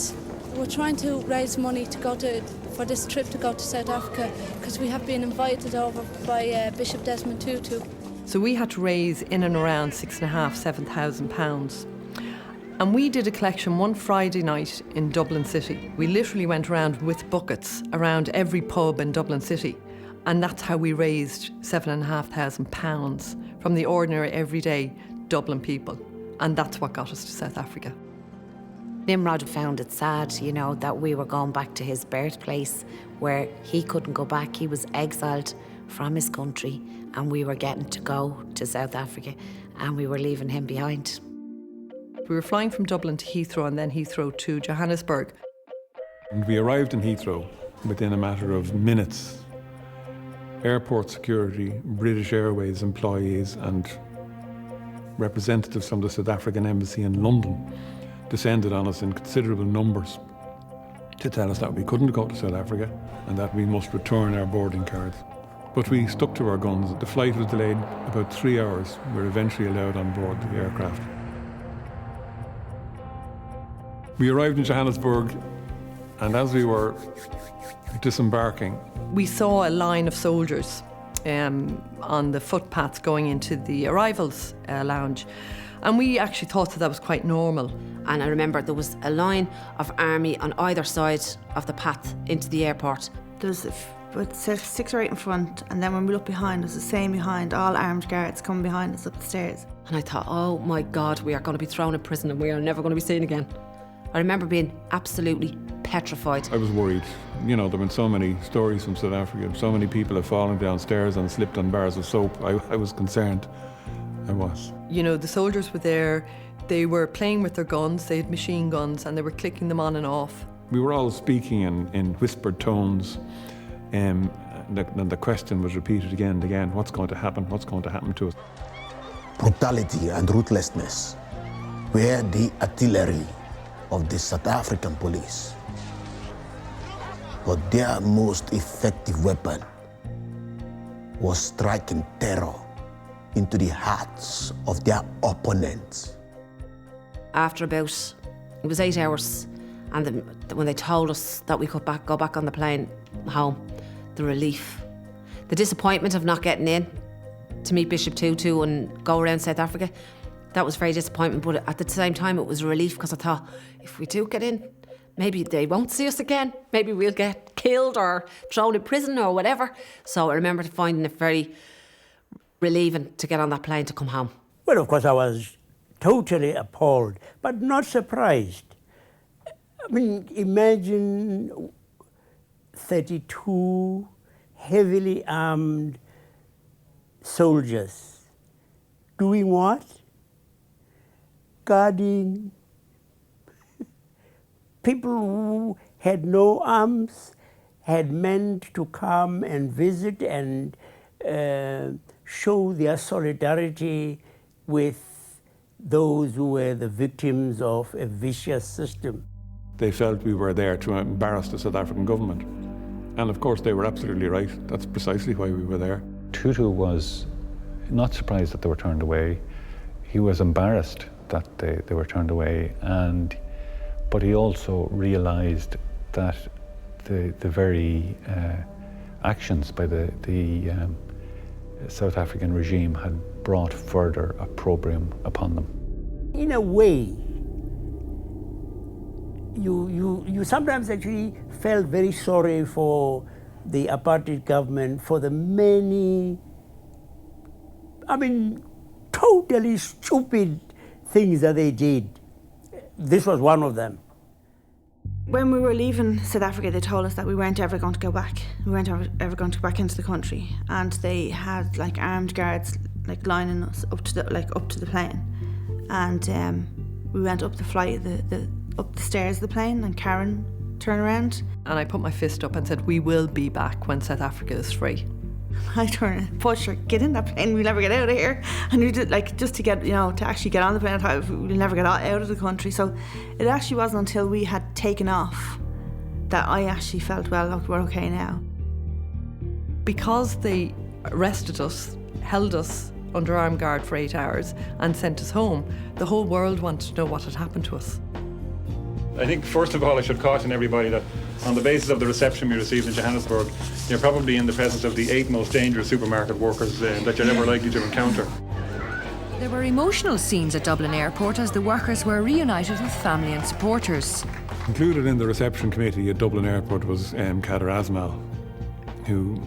we're trying to raise money for this trip to go to South Africa because we have been invited over by Bishop Desmond Tutu. So we had to raise in and around £6,500–7,000. And we did a collection one Friday night in Dublin City. We literally went around with buckets around every pub in Dublin City. And that's how we raised £7,500 from the ordinary, everyday Dublin people. And that's what got us to South Africa. Nimrod found it sad, you know, that we were going back to his birthplace where he couldn't go back. He was exiled from his country and we were getting to go to South Africa and we were leaving him behind. We were flying from Dublin to Heathrow and then Heathrow to Johannesburg. And we arrived in Heathrow within a matter of minutes. Airport security, British Airways employees and representatives from the South African Embassy in London descended on us in considerable numbers to tell us that we couldn't go to South Africa and that we must return our boarding cards. But we stuck to our guns. The flight was delayed about 3 hours. We were eventually allowed on board the aircraft. We arrived in Johannesburg, and as we were disembarking, we saw a line of soldiers on the footpaths going into the arrivals lounge. And we actually thought that was quite normal. And I remember there was a line of army on either side of the path into the airport. There was about 6 or 8 in front, and then when we looked behind, there was the same behind, all armed guards coming behind us up the stairs. And I thought, oh my God, we are going to be thrown in prison and we are never going to be seen again. I remember being absolutely petrified. I was worried. You know, there have been so many stories from South Africa. So many people have fallen downstairs and slipped on bars of soap. I was concerned. I was. You know, the soldiers were there. They were playing with their guns. They had machine guns and they were clicking them on and off. We were all speaking in whispered tones. And the question was repeated again and again. What's going to happen? What's going to happen to us? Brutality and ruthlessness were the artillery of the South African police. But their most effective weapon was striking terror into the hearts of their opponents. After about, it was 8 hours, and when they told us that we could go back on the plane home, the relief, the disappointment of not getting in to meet Bishop Tutu and go around South Africa, that was very disappointing, but at the same time it was a relief because I thought, if we do get in, maybe they won't see us again, maybe we'll get killed or thrown in prison or whatever. So I remember finding it very relieving to get on that plane to come home. Well, of course I was totally appalled, but not surprised. I mean, imagine 32 heavily armed soldiers doing what? Guarding people who had no arms, had meant to come and visit and show their solidarity with those who were the victims of a vicious system. They felt we were there to embarrass the South African government. And of course they were absolutely right. That's precisely why we were there. Tutu was not surprised that they were turned away. He was embarrassed that they were turned away, but he also realised that the very actions by the South African regime had brought further opprobrium upon them. In a way, you sometimes actually felt very sorry for the apartheid government for the many, totally stupid things that they did. This was one of them. When we were leaving South Africa, they told us that we weren't ever going to go back. We weren't ever going to go back into the country, and they had armed guards lining us up to the plane, and we went up the flight, up the stairs of the plane, and Karen turned around. And I put my fist up and said, "We will be back when South Africa is free." I turned and pushed her, "Get in that plane, we'll never get out of here." And we did, just to get, to actually get on the plane, I thought we'll never get out of the country. So it actually wasn't until we had taken off that I actually felt, well, look, we're okay now. Because they arrested us, held us under armed guard for 8 hours and sent us home, the whole world wanted to know what had happened to us. I think, first of all, I should caution everybody that on the basis of the reception we received in Johannesburg, you're probably in the presence of the 8 most dangerous supermarket workers that you're ever likely to encounter. There were emotional scenes at Dublin Airport as the workers were reunited with family and supporters. Included in the reception committee at Dublin Airport was Kader Asmal, who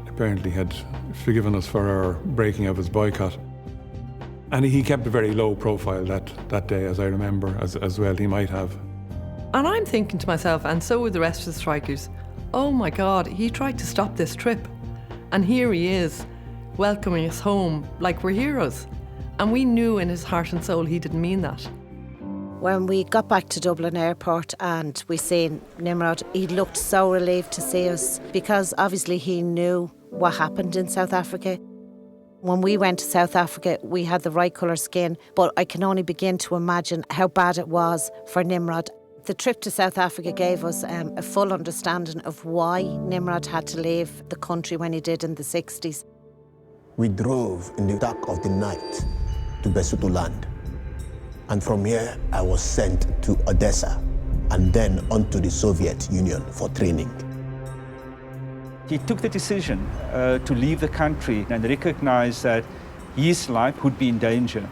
apparently had forgiven us for our breaking of his boycott. And he kept a very low profile that day, as I remember, as well he might have. And I'm thinking to myself, and so were the rest of the strikers, oh my God, he tried to stop this trip. And here he is, welcoming us home like we're heroes. And we knew in his heart and soul he didn't mean that. When we got back to Dublin Airport and we seen Nimrod, he looked so relieved to see us because obviously he knew what happened in South Africa. When we went to South Africa, we had the right colour skin, but I can only begin to imagine how bad it was for Nimrod. The trip to South Africa gave us a full understanding of why Nimrod had to leave the country when he did in the 60s. We drove in the dark of the night to Besutoland. And from here, I was sent to Odessa and then on to the Soviet Union for training. He took the decision to leave the country and recognized that his life would be in danger.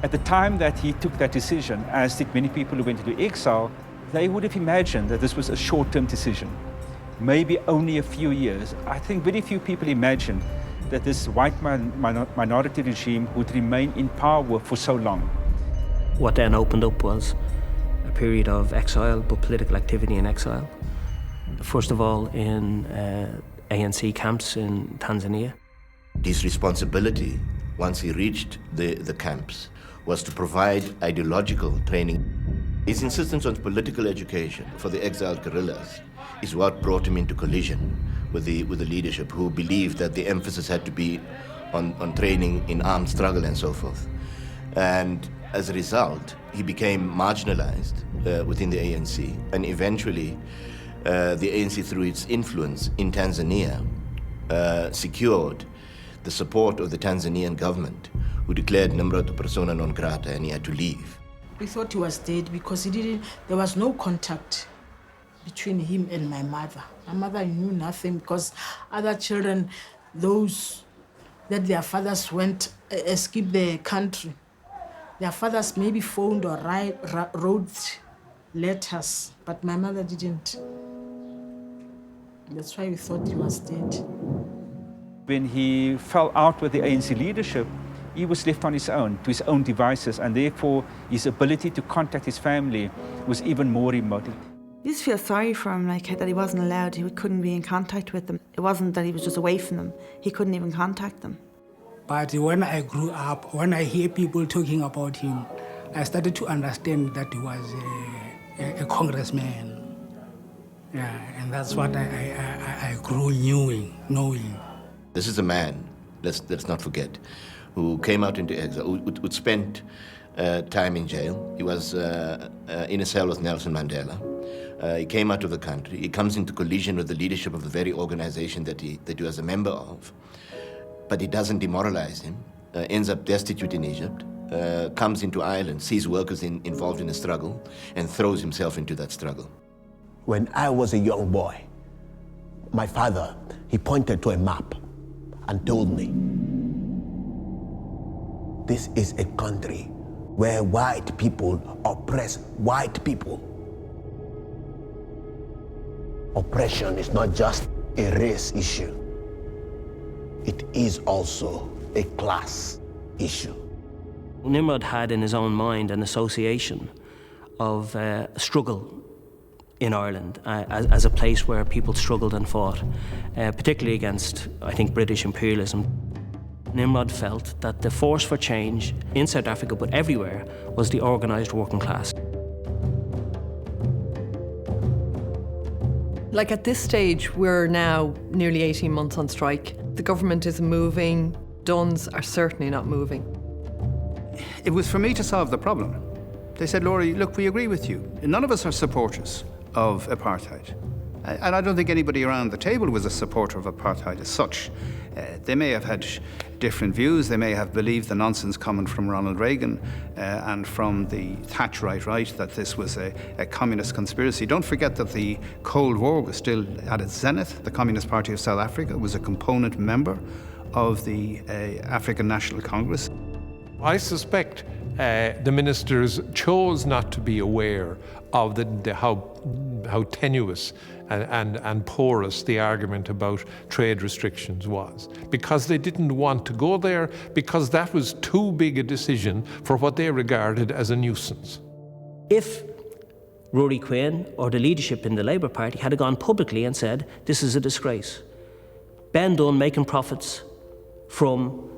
At the time that he took that decision, as did many people who went into exile, they would have imagined that this was a short-term decision, maybe only a few years. I think very few people imagined that this white minority regime would remain in power for so long. What then opened up was a period of exile, but political activity in exile. First of all, in ANC camps in Tanzania. His responsibility, once he reached the camps, was to provide ideological training. His insistence on political education for the exiled guerrillas is what brought him into collision with the leadership, who believed that the emphasis had to be on training in armed struggle and so forth. And as a result, he became marginalized within the ANC, and eventually the ANC, through its influence in Tanzania, secured the support of the Tanzanian government, who declared Nimrod persona non grata, and he had to leave. We thought he was dead because there was no contact between him and my mother. My mother knew nothing because other children, those that their fathers escaped the country, their fathers maybe phoned or wrote letters, but my mother didn't. That's why we thought he was dead. When he fell out with the ANC leadership, he was left on his own, to his own devices, and therefore his ability to contact his family was even more remote. You just feel sorry for him, like that he wasn't allowed, he couldn't be in contact with them. It wasn't that he was just away from them, he couldn't even contact them. But when I grew up, when I hear people talking about him, I started to understand that he was a congressman. Yeah, and that's what I grew knowing. This is a man, let's not forget, who came out into exile, who spent time in jail. He was in a cell with Nelson Mandela. He came out of the country. He comes into collision with the leadership of the very organization that he was a member of. But it doesn't demoralize him, ends up destitute in Egypt, comes into Ireland, sees workers involved in a struggle, and throws himself into that struggle. When I was a young boy, my father, he pointed to a map and told me, this is a country where white people oppress white people. Oppression is not just a race issue. It is also a class issue. Nimrod had in his own mind an association of struggle in Ireland as a place where people struggled and fought, particularly against, I think, British imperialism. Nimrod felt that the force for change in South Africa, but everywhere, was the organised working class. Like at this stage, we're now nearly 18 months on strike. The government isn't moving, Duns are certainly not moving. It was for me to solve the problem. They said, Laurie, look, we agree with you. None of us are supporters of apartheid. And I don't think anybody around the table was a supporter of apartheid as such. They may have had different views. They may have believed the nonsense coming from Ronald Reagan and from the Thatcherite right that this was a communist conspiracy. Don't forget that the Cold War was still at its zenith. The Communist Party of South Africa was a component member of the African National Congress. I suspect the ministers chose not to be aware of how tenuous and porous the argument about trade restrictions was, because they didn't want to go there, because that was too big a decision for what they regarded as a nuisance. If Rory Quinn or the leadership in the Labour Party had gone publicly and said, this is a disgrace, Ben Dunn making profits from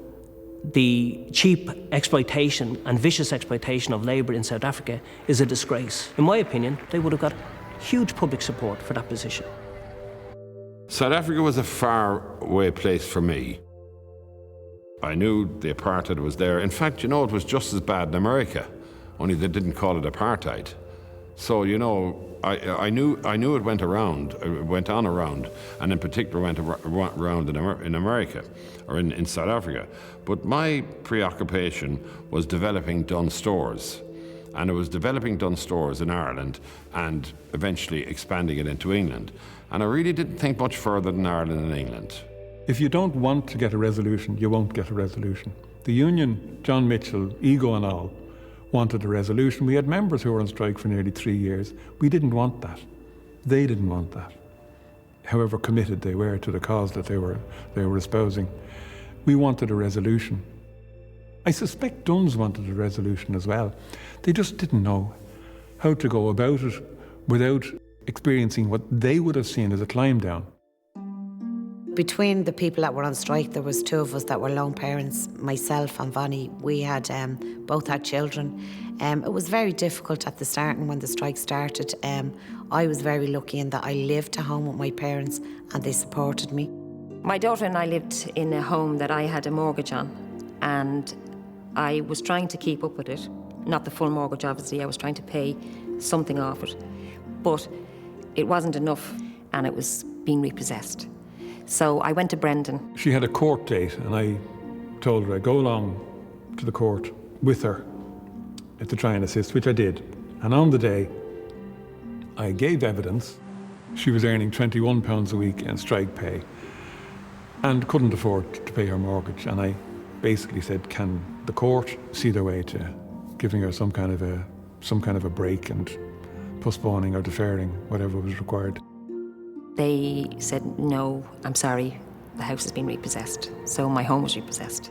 the cheap exploitation and vicious exploitation of labour in South Africa is a disgrace. In my opinion, they would have got huge public support for that position. South Africa was a far away place for me. I knew the apartheid was there. In fact, you know, it was just as bad in America, only they didn't call it apartheid. So, you know, I knew it went on around, and in particular went around in America, or in South Africa. But my preoccupation was developing Dunn stores. And it was developing Dunn stores in Ireland and eventually expanding it into England. And I really didn't think much further than Ireland and England. If you don't want to get a resolution, you won't get a resolution. The union, John Mitchell, ego and all, wanted a resolution. We had members who were on strike for nearly 3 years. We didn't want that. They didn't want that. However committed they were to the cause that they were espousing. We wanted a resolution. I suspect Duns wanted a resolution as well. They just didn't know how to go about it without experiencing what they would have seen as a climb down. Between the people that were on strike, there was two of us that were lone parents, myself and Vonnie. We had both had children. It was very difficult at the start, and when the strike started, I was very lucky in that I lived at home with my parents and they supported me. My daughter and I lived in a home that I had a mortgage on, and I was trying to keep up with it. Not the full mortgage, obviously. I was trying to pay something off it. But it wasn't enough, and it was being repossessed. So I went to Brendan. She had a court date, and I told her I'd go along to the court with her to try and assist, which I did. And on the day, I gave evidence. She was earning £21 a week in strike pay and couldn't afford to pay her mortgage. And I basically said, can the court see their way to giving her some kind of a break and postponing or deferring whatever was required? They said, no, I'm sorry, the house has been repossessed. So my home was repossessed.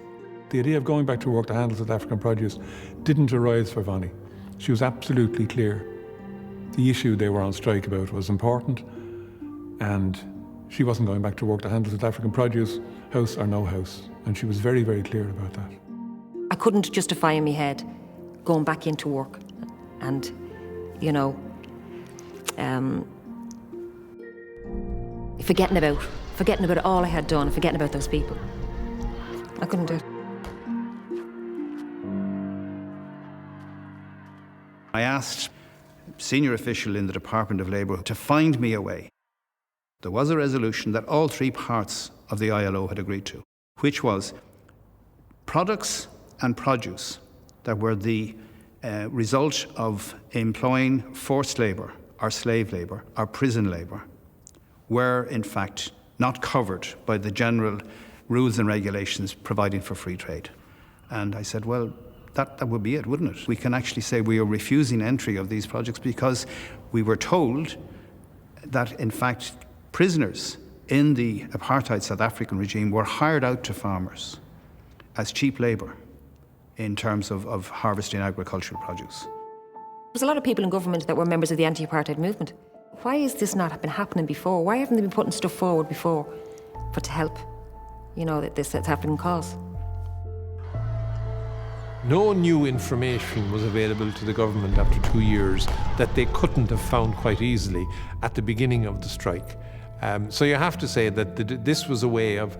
The idea of going back to work to handle South African produce didn't arise for Vonnie. She was absolutely clear. The issue they were on strike about was important, and she wasn't going back to work to handle South African produce, house or no house. And she was very, very clear about that. I couldn't justify in my head going back into work and, you know, forgetting about all I had done, forgetting about those people. I couldn't do it. I asked a senior official in the Department of Labour to find me a way. There was a resolution that all three parts of the ILO had agreed to, which was products and produce that were the result of employing forced labour or slave labour or prison labour were in fact not covered by the general rules and regulations providing for free trade. And I said, well, that would be it, wouldn't it? We can actually say we are refusing entry of these projects because we were told that in fact prisoners in the apartheid South African regime were hired out to farmers as cheap labour in terms of harvesting agricultural produce. There's a lot of people in government that were members of the anti-apartheid movement. Why has this not been happening before? Why haven't they been putting stuff forward before to help, you know, this South African cause? No new information was available to the government after 2 years that they couldn't have found quite easily at the beginning of the strike. So you have to say that this was a way of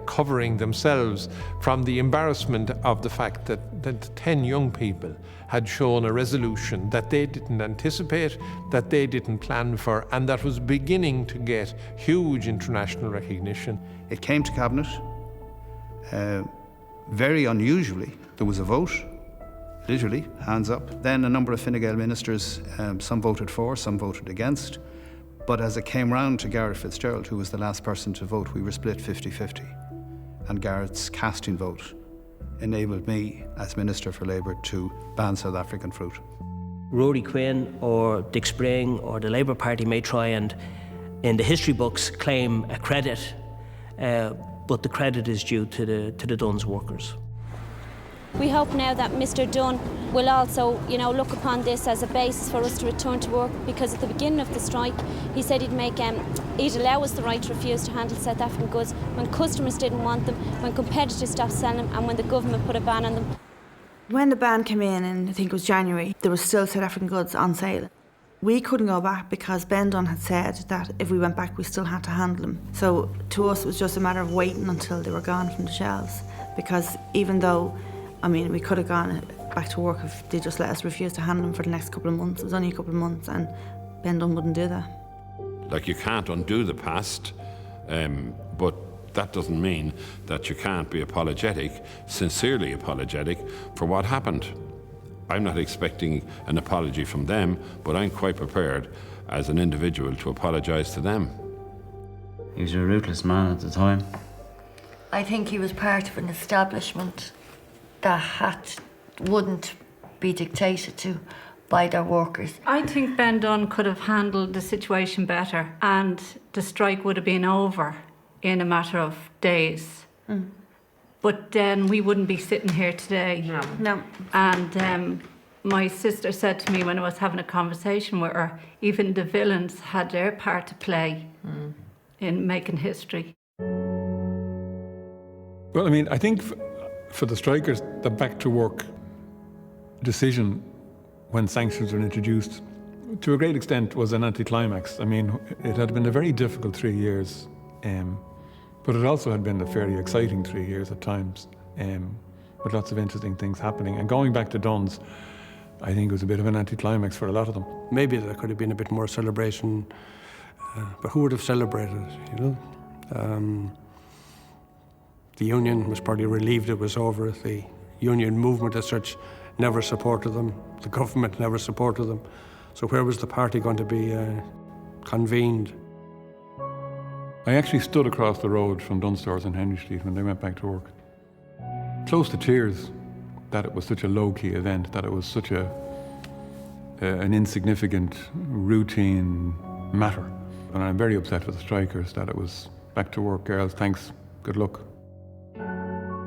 covering themselves from the embarrassment of the fact that 10 young people had shown a resolution that they didn't anticipate, that they didn't plan for, and that was beginning to get huge international recognition. It came to Cabinet. Very unusually, there was a vote, literally, hands up. Then a number of Fine Gael ministers, some voted for, some voted against. But as it came round to Gareth Fitzgerald, who was the last person to vote, we were split 50-50. And Gareth's casting vote enabled me, as Minister for Labour, to ban South African fruit. Rory Quinn or Dick Spring or the Labour Party may try and, in the history books, claim a credit, but the credit is due to the Duns workers. We hope now that Mr Dunn will also, look upon this as a basis for us to return to work, because at the beginning of the strike he said he'd allow us the right to refuse to handle South African goods when customers didn't want them, when competitors stopped selling them, and when the government put a ban on them. When the ban came in I think it was January, there was still South African goods on sale. We couldn't go back because Ben Dunn had said that if we went back we still had to handle them. So to us it was just a matter of waiting until they were gone from the shelves, because even though we could have gone back to work if they just let us refuse to handle them for the next couple of months. It was only a couple of months, and Ben Dunn wouldn't do that. Like, you can't undo the past, but that doesn't mean that you can't be apologetic, sincerely apologetic, for what happened. I'm not expecting an apology from them, but I'm quite prepared as an individual to apologise to them. He was a ruthless man at the time. I think he was part of an establishment that wouldn't be dictated to by their workers. I think Ben Dunn could have handled the situation better and the strike would have been over in a matter of days. But then we wouldn't be sitting here today. No. And my sister said to me when I was having a conversation with her, even the villains had their part to play in making history. Well, I mean, I think for the strikers, the back to work decision when sanctions were introduced, to a great extent, was an anticlimax. I mean, it had been a very difficult 3 years, but it also had been a fairly exciting 3 years at times, with lots of interesting things happening. And going back to Dunn's, I think it was a bit of an anticlimax for a lot of them. Maybe there could have been a bit more celebration, but who would have celebrated, you know? The union was probably relieved it was over. The union movement as such never supported them. The government never supported them. So where was the party going to be convened? I actually stood across the road from Dunn Stores in Henry Street when they went back to work. Close to tears that it was such a low-key event, that it was such an insignificant, routine matter. And I'm very upset with the strikers that it was back to work, girls, thanks, good luck.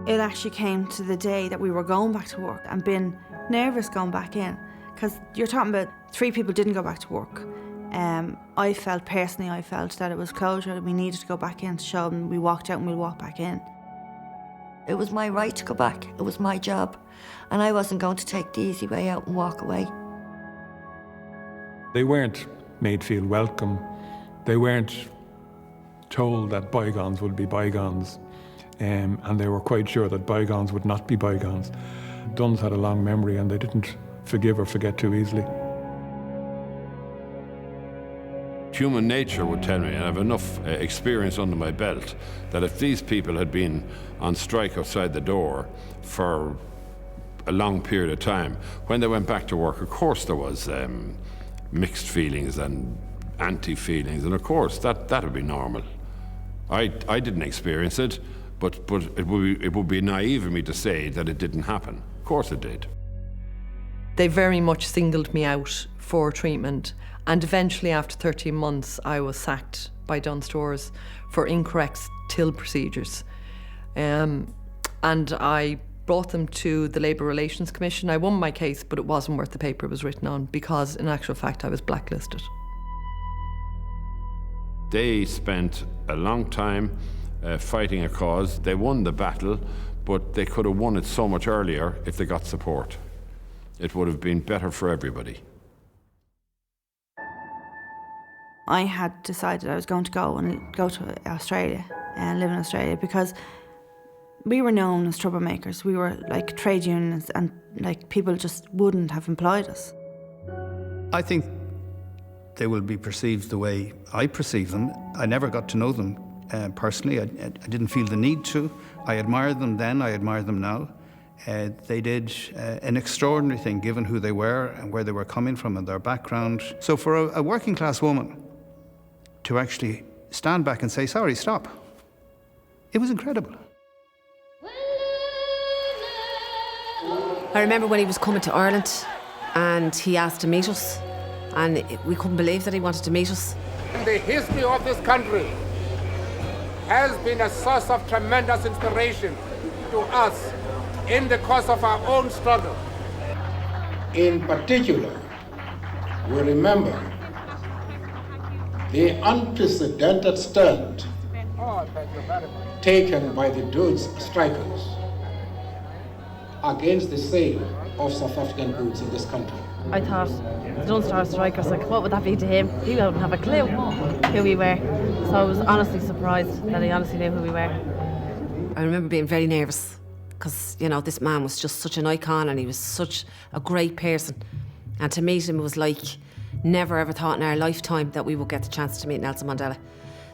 It actually came to the day that we were going back to work and being nervous going back in, because you're talking about 3 people didn't go back to work. I felt that it was closure, that we needed to go back in to show them we walked out and we'll walk back in. It was my right to go back. It was my job. And I wasn't going to take the easy way out and walk away. They weren't made feel welcome. They weren't told that bygones would be bygones. And they were quite sure that bygones would not be bygones. Dunn's had a long memory and they didn't forgive or forget too easily. Human nature would tell me, and I have enough experience under my belt, that if these people had been on strike outside the door for a long period of time, when they went back to work, of course there was mixed feelings and anti-feelings, and of course that would be normal. I didn't experience it, but it would be naive of me to say that it didn't happen. Of course it did. They very much singled me out for treatment, and eventually after 13 months I was sacked by Dunn Stores for incorrect till procedures. And I brought them to the Labour Relations Commission. I won my case, but it wasn't worth the paper it was written on, because in actual fact I was blacklisted. They spent a long time fighting a cause. They won the battle, but they could have won it so much earlier if they got support. It would have been better for everybody. I had decided I was going to go to Australia and live in Australia, because we were known as troublemakers. We were like trade unions, and like people just wouldn't have employed us. I think they will be perceived the way I perceive them. I never got to know them personally. I didn't feel the need to. I admired them then, I admire them now. They did an extraordinary thing given who they were and where they were coming from and their background. So for a working class woman to actually stand back and say, sorry, stop, it was incredible. I remember when he was coming to Ireland and he asked to meet us, and we couldn't believe that he wanted to meet us. The history of this country has been a source of tremendous inspiration to us in the course of our own struggle. In particular, we remember the unprecedented stand taken by the Dudes strikers against the sale of South African goods in this country. I thought the Dunn Stores strikers, like, what would that be to him? He wouldn't have a clue who we were. So I was honestly surprised that he honestly knew who we were. I remember being very nervous because, you know, this man was just such an icon and he was such a great person. And to meet him was like, never ever thought in our lifetime that we would get the chance to meet Nelson Mandela.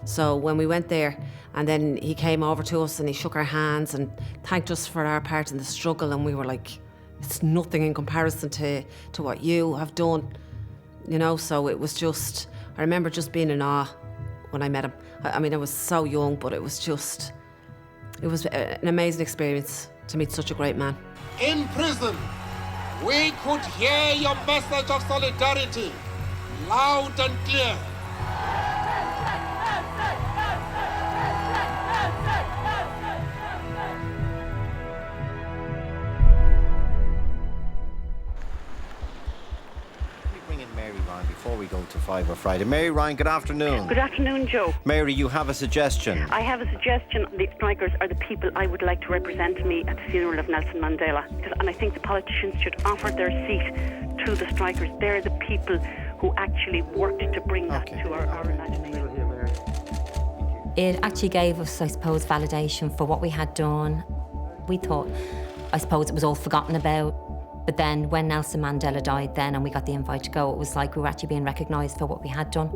So when we went there, and then he came over to us and he shook our hands and thanked us for our part in the struggle, and we were like, it's nothing in comparison to what you have done, you know. So it was just, I remember just being in awe when I met him. I mean, I was so young, but it was just, It was an amazing experience to meet such a great man. In prison, we could hear your message of solidarity loud and clear. Before we go to Five Friday. Mary Ryan, good afternoon. Good afternoon, Joe. Mary, you have a suggestion. I have a suggestion. The strikers are the people I would like to represent me at the funeral of Nelson Mandela. And I think the politicians should offer their seat to the strikers. They're the people who actually worked to bring that to our imagination. It actually gave us, I suppose, validation for what we had done. We thought, I suppose, it was all forgotten about. But then when Nelson Mandela died then and we got the invite to go, it was like we were actually being recognised for what we had done.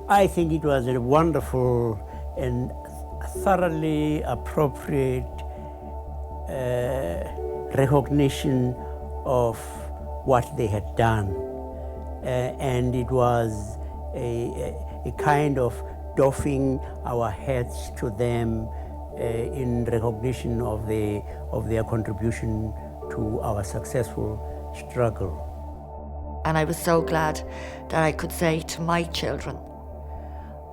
I think it was a wonderful and thoroughly appropriate recognition of what they had done. And it was a kind of doffing our hats to them in recognition of their contribution to our successful struggle. And I was so glad that I could say to my children,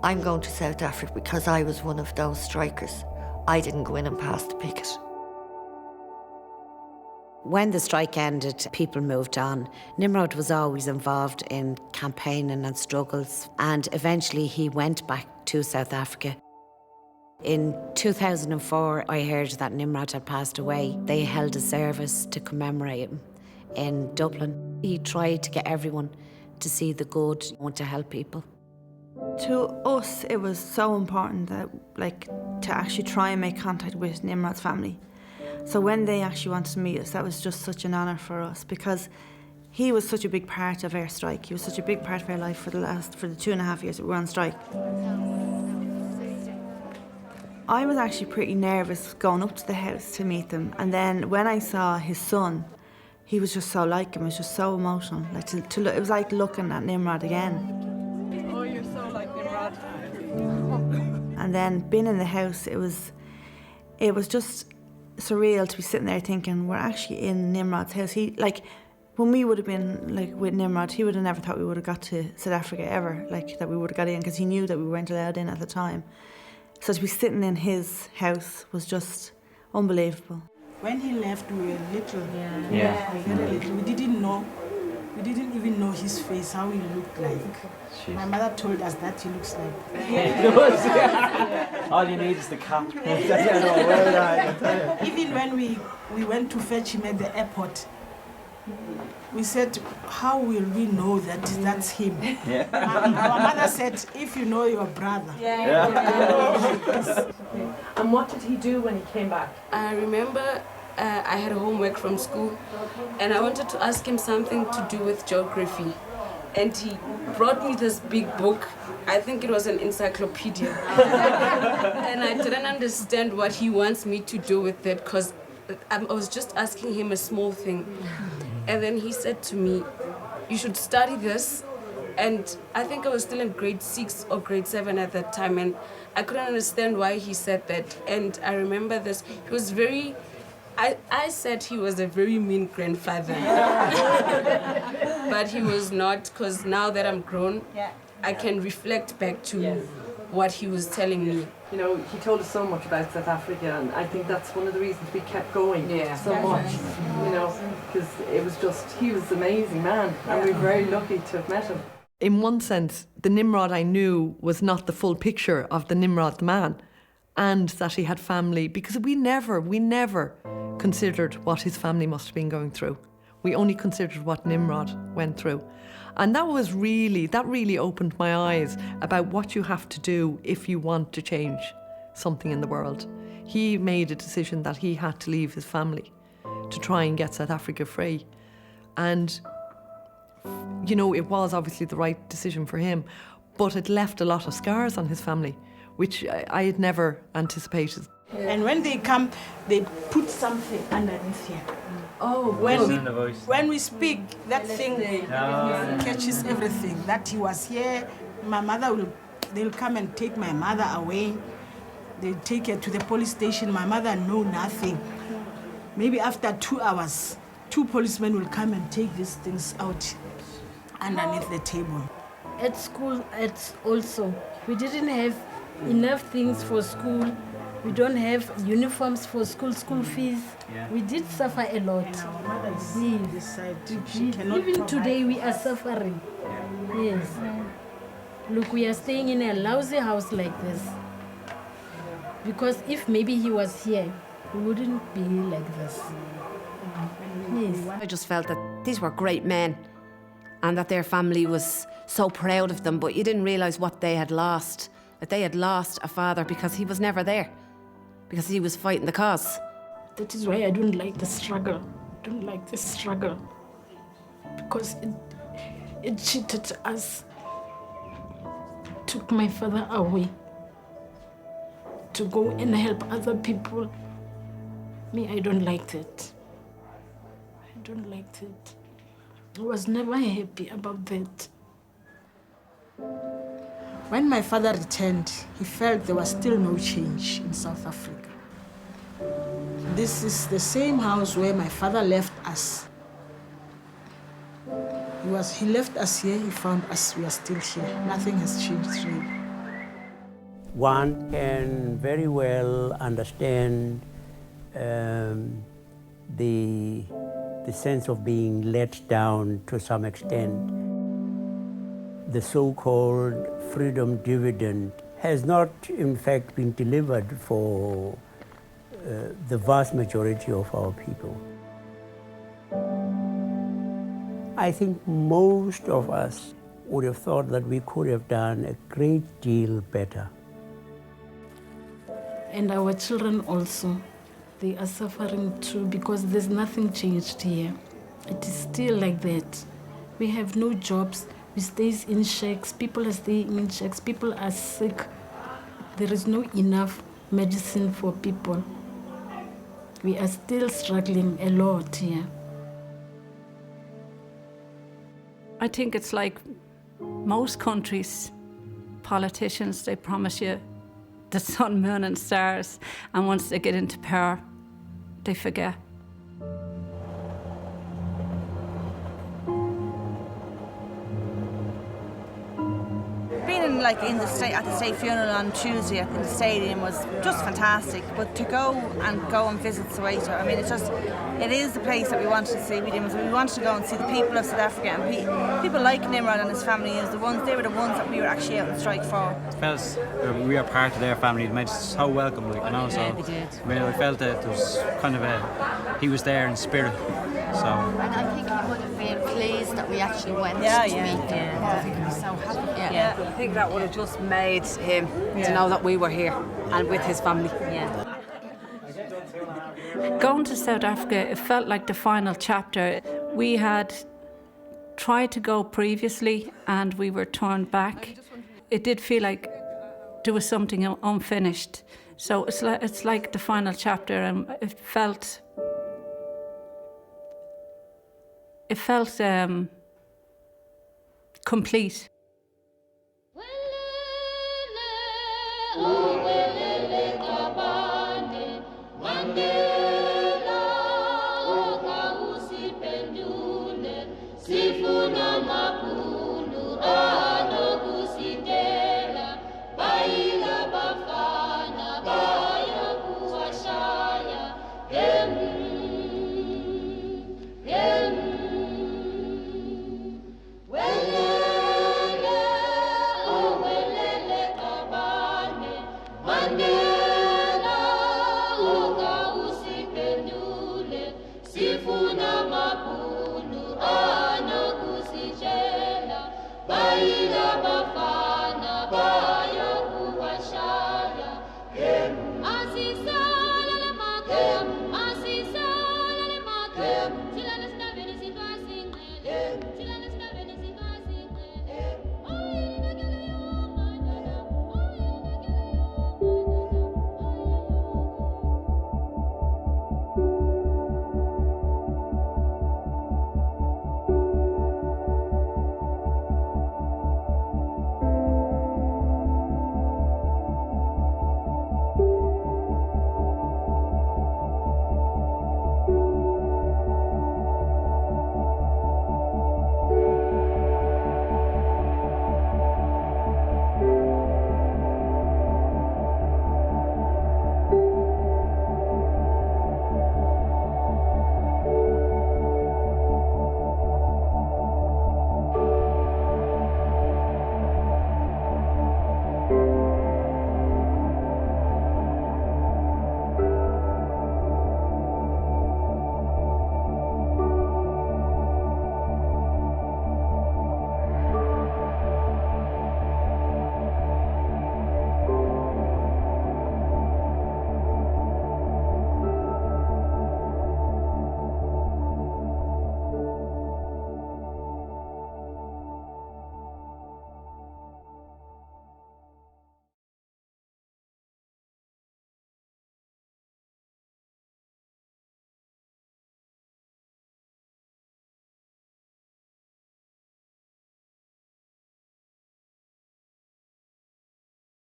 I'm going to South Africa because I was one of those strikers. I didn't go in and pass the picket. When the strike ended, people moved on. Nimrod was always involved in campaigning and struggles, and eventually he went back to South Africa. In 2004, I heard that Nimrod had passed away. They held a service to commemorate him in Dublin. He tried to get everyone to see the good and to help people. To us, it was so important that, to actually try and make contact with Nimrod's family. So when they actually wanted to meet us, that was just such an honour for us because he was such a big part of our strike. He was such a big part of our life for the 2.5 years that we were on strike. I was actually pretty nervous going up to the house to meet them, and then when I saw his son, he was just so like him. It was just so emotional. It was like looking at Nimrod again. Oh, you're so like Nimrod. And then being in the house, it was just surreal to be sitting there thinking we're actually in Nimrod's house. When we would have been with Nimrod, he would have never thought we would have got to South Africa ever, that we would have got in, because he knew that we weren't allowed in at the time. So to be sitting in his house was just unbelievable. When he left, we were little. Yeah. Very little. We didn't even know his face, how he looked like. Jeez. My mother told us that he looks like. Yeah. All you need is the cap. Even when we went to fetch him at the airport, we said, how will we know that that's him? Yeah. Our mother said, if you know your brother. And what did he do when he came back? I remember I had homework from school and I wanted to ask him something to do with geography. And he brought me this big book. I think it was an encyclopedia. And I didn't understand what he wants me to do with it because I was just asking him a small thing. And then he said to me, you should study this. And I think I was still in grade 6 or grade 7 at that time. And I couldn't understand why he said that. And I remember this. He was very... I said he was a very mean grandfather. But he was not, because now that I'm grown, I can reflect back to what he was telling me. You know, he told us so much about South Africa, and I think that's one of the reasons we kept going so much, you know, because he was an amazing man, and we were very lucky to have met him. In one sense, the Nimrod I knew was not the full picture of the Nimrod the man, and that he had family, because we never considered what his family must have been going through. We only considered what Nimrod went through. And that really opened my eyes about what you have to do if you want to change something in the world. He made a decision that he had to leave his family to try and get South Africa free. And, you know, it was obviously the right decision for him, but it left a lot of scars on his family, which I had never anticipated. And when they come, they put something underneath here. Oh, when we speak, that thing catches everything. That he was here, my mother they'll come and take my mother away. They take her to the police station. My mother know nothing. Maybe after 2 hours, 2 policemen will come and take these things out underneath the table. At school, we didn't have enough things for school. We don't have uniforms for school fees. Yeah. We did suffer a lot. And our mother is Yes. on this side. She Yes. cannot Even provide. today, we are suffering. Yes. Look, we are staying in a lousy house like this. Because if maybe he was here, we wouldn't be like this. Yes. I just felt that these were great men and that their family was so proud of them, but you didn't realise what they had lost. That they had lost a father because he was never there, because he was fighting the cause. That is why I don't like the struggle. I don't like the struggle. Because it cheated us. Took my father away to go and help other people. Me, I don't like that. I don't like that. I was never happy about that. When my father returned, he felt there was still no change in South Africa. This is the same house where my father left us. He left us here, he found us, we are still here. Nothing has changed really. One can very well understand the sense of being let down to some extent. The so-called freedom dividend has not, in fact, been delivered for the vast majority of our people. I think most of us would have thought that we could have done a great deal better. And our children also, they are suffering too because there's nothing changed here. It is still like that. We have no jobs. We stay in shacks. People are staying in shacks. People are sick. There is no enough medicine for people. We are still struggling a lot here. I think it's like most countries, politicians, they promise you the sun, moon and stars, and once they get into power, they forget. Being in the at the state funeral on Tuesday in the stadium was just fantastic. But to go and visit Soweto, I mean, it is the place that we wanted to see. We wanted to go and see the people of South Africa, and people like Nimrod and his family. They were the ones that we were actually out on strike for. It felt we are part of their family. It made us so welcome, like, you know. So they did. I mean, we felt that there was kind of he was there in spirit. So. And I think he would have been pleased that we actually went to meet him. I think he was so happy. Yeah. I think that would have just made him to know that we were here and with his family. Yeah. Going to South Africa, it felt like the final chapter. We had tried to go previously and we were turned back. It did feel like there was something unfinished. So it's like the final chapter, and it felt complete. Oh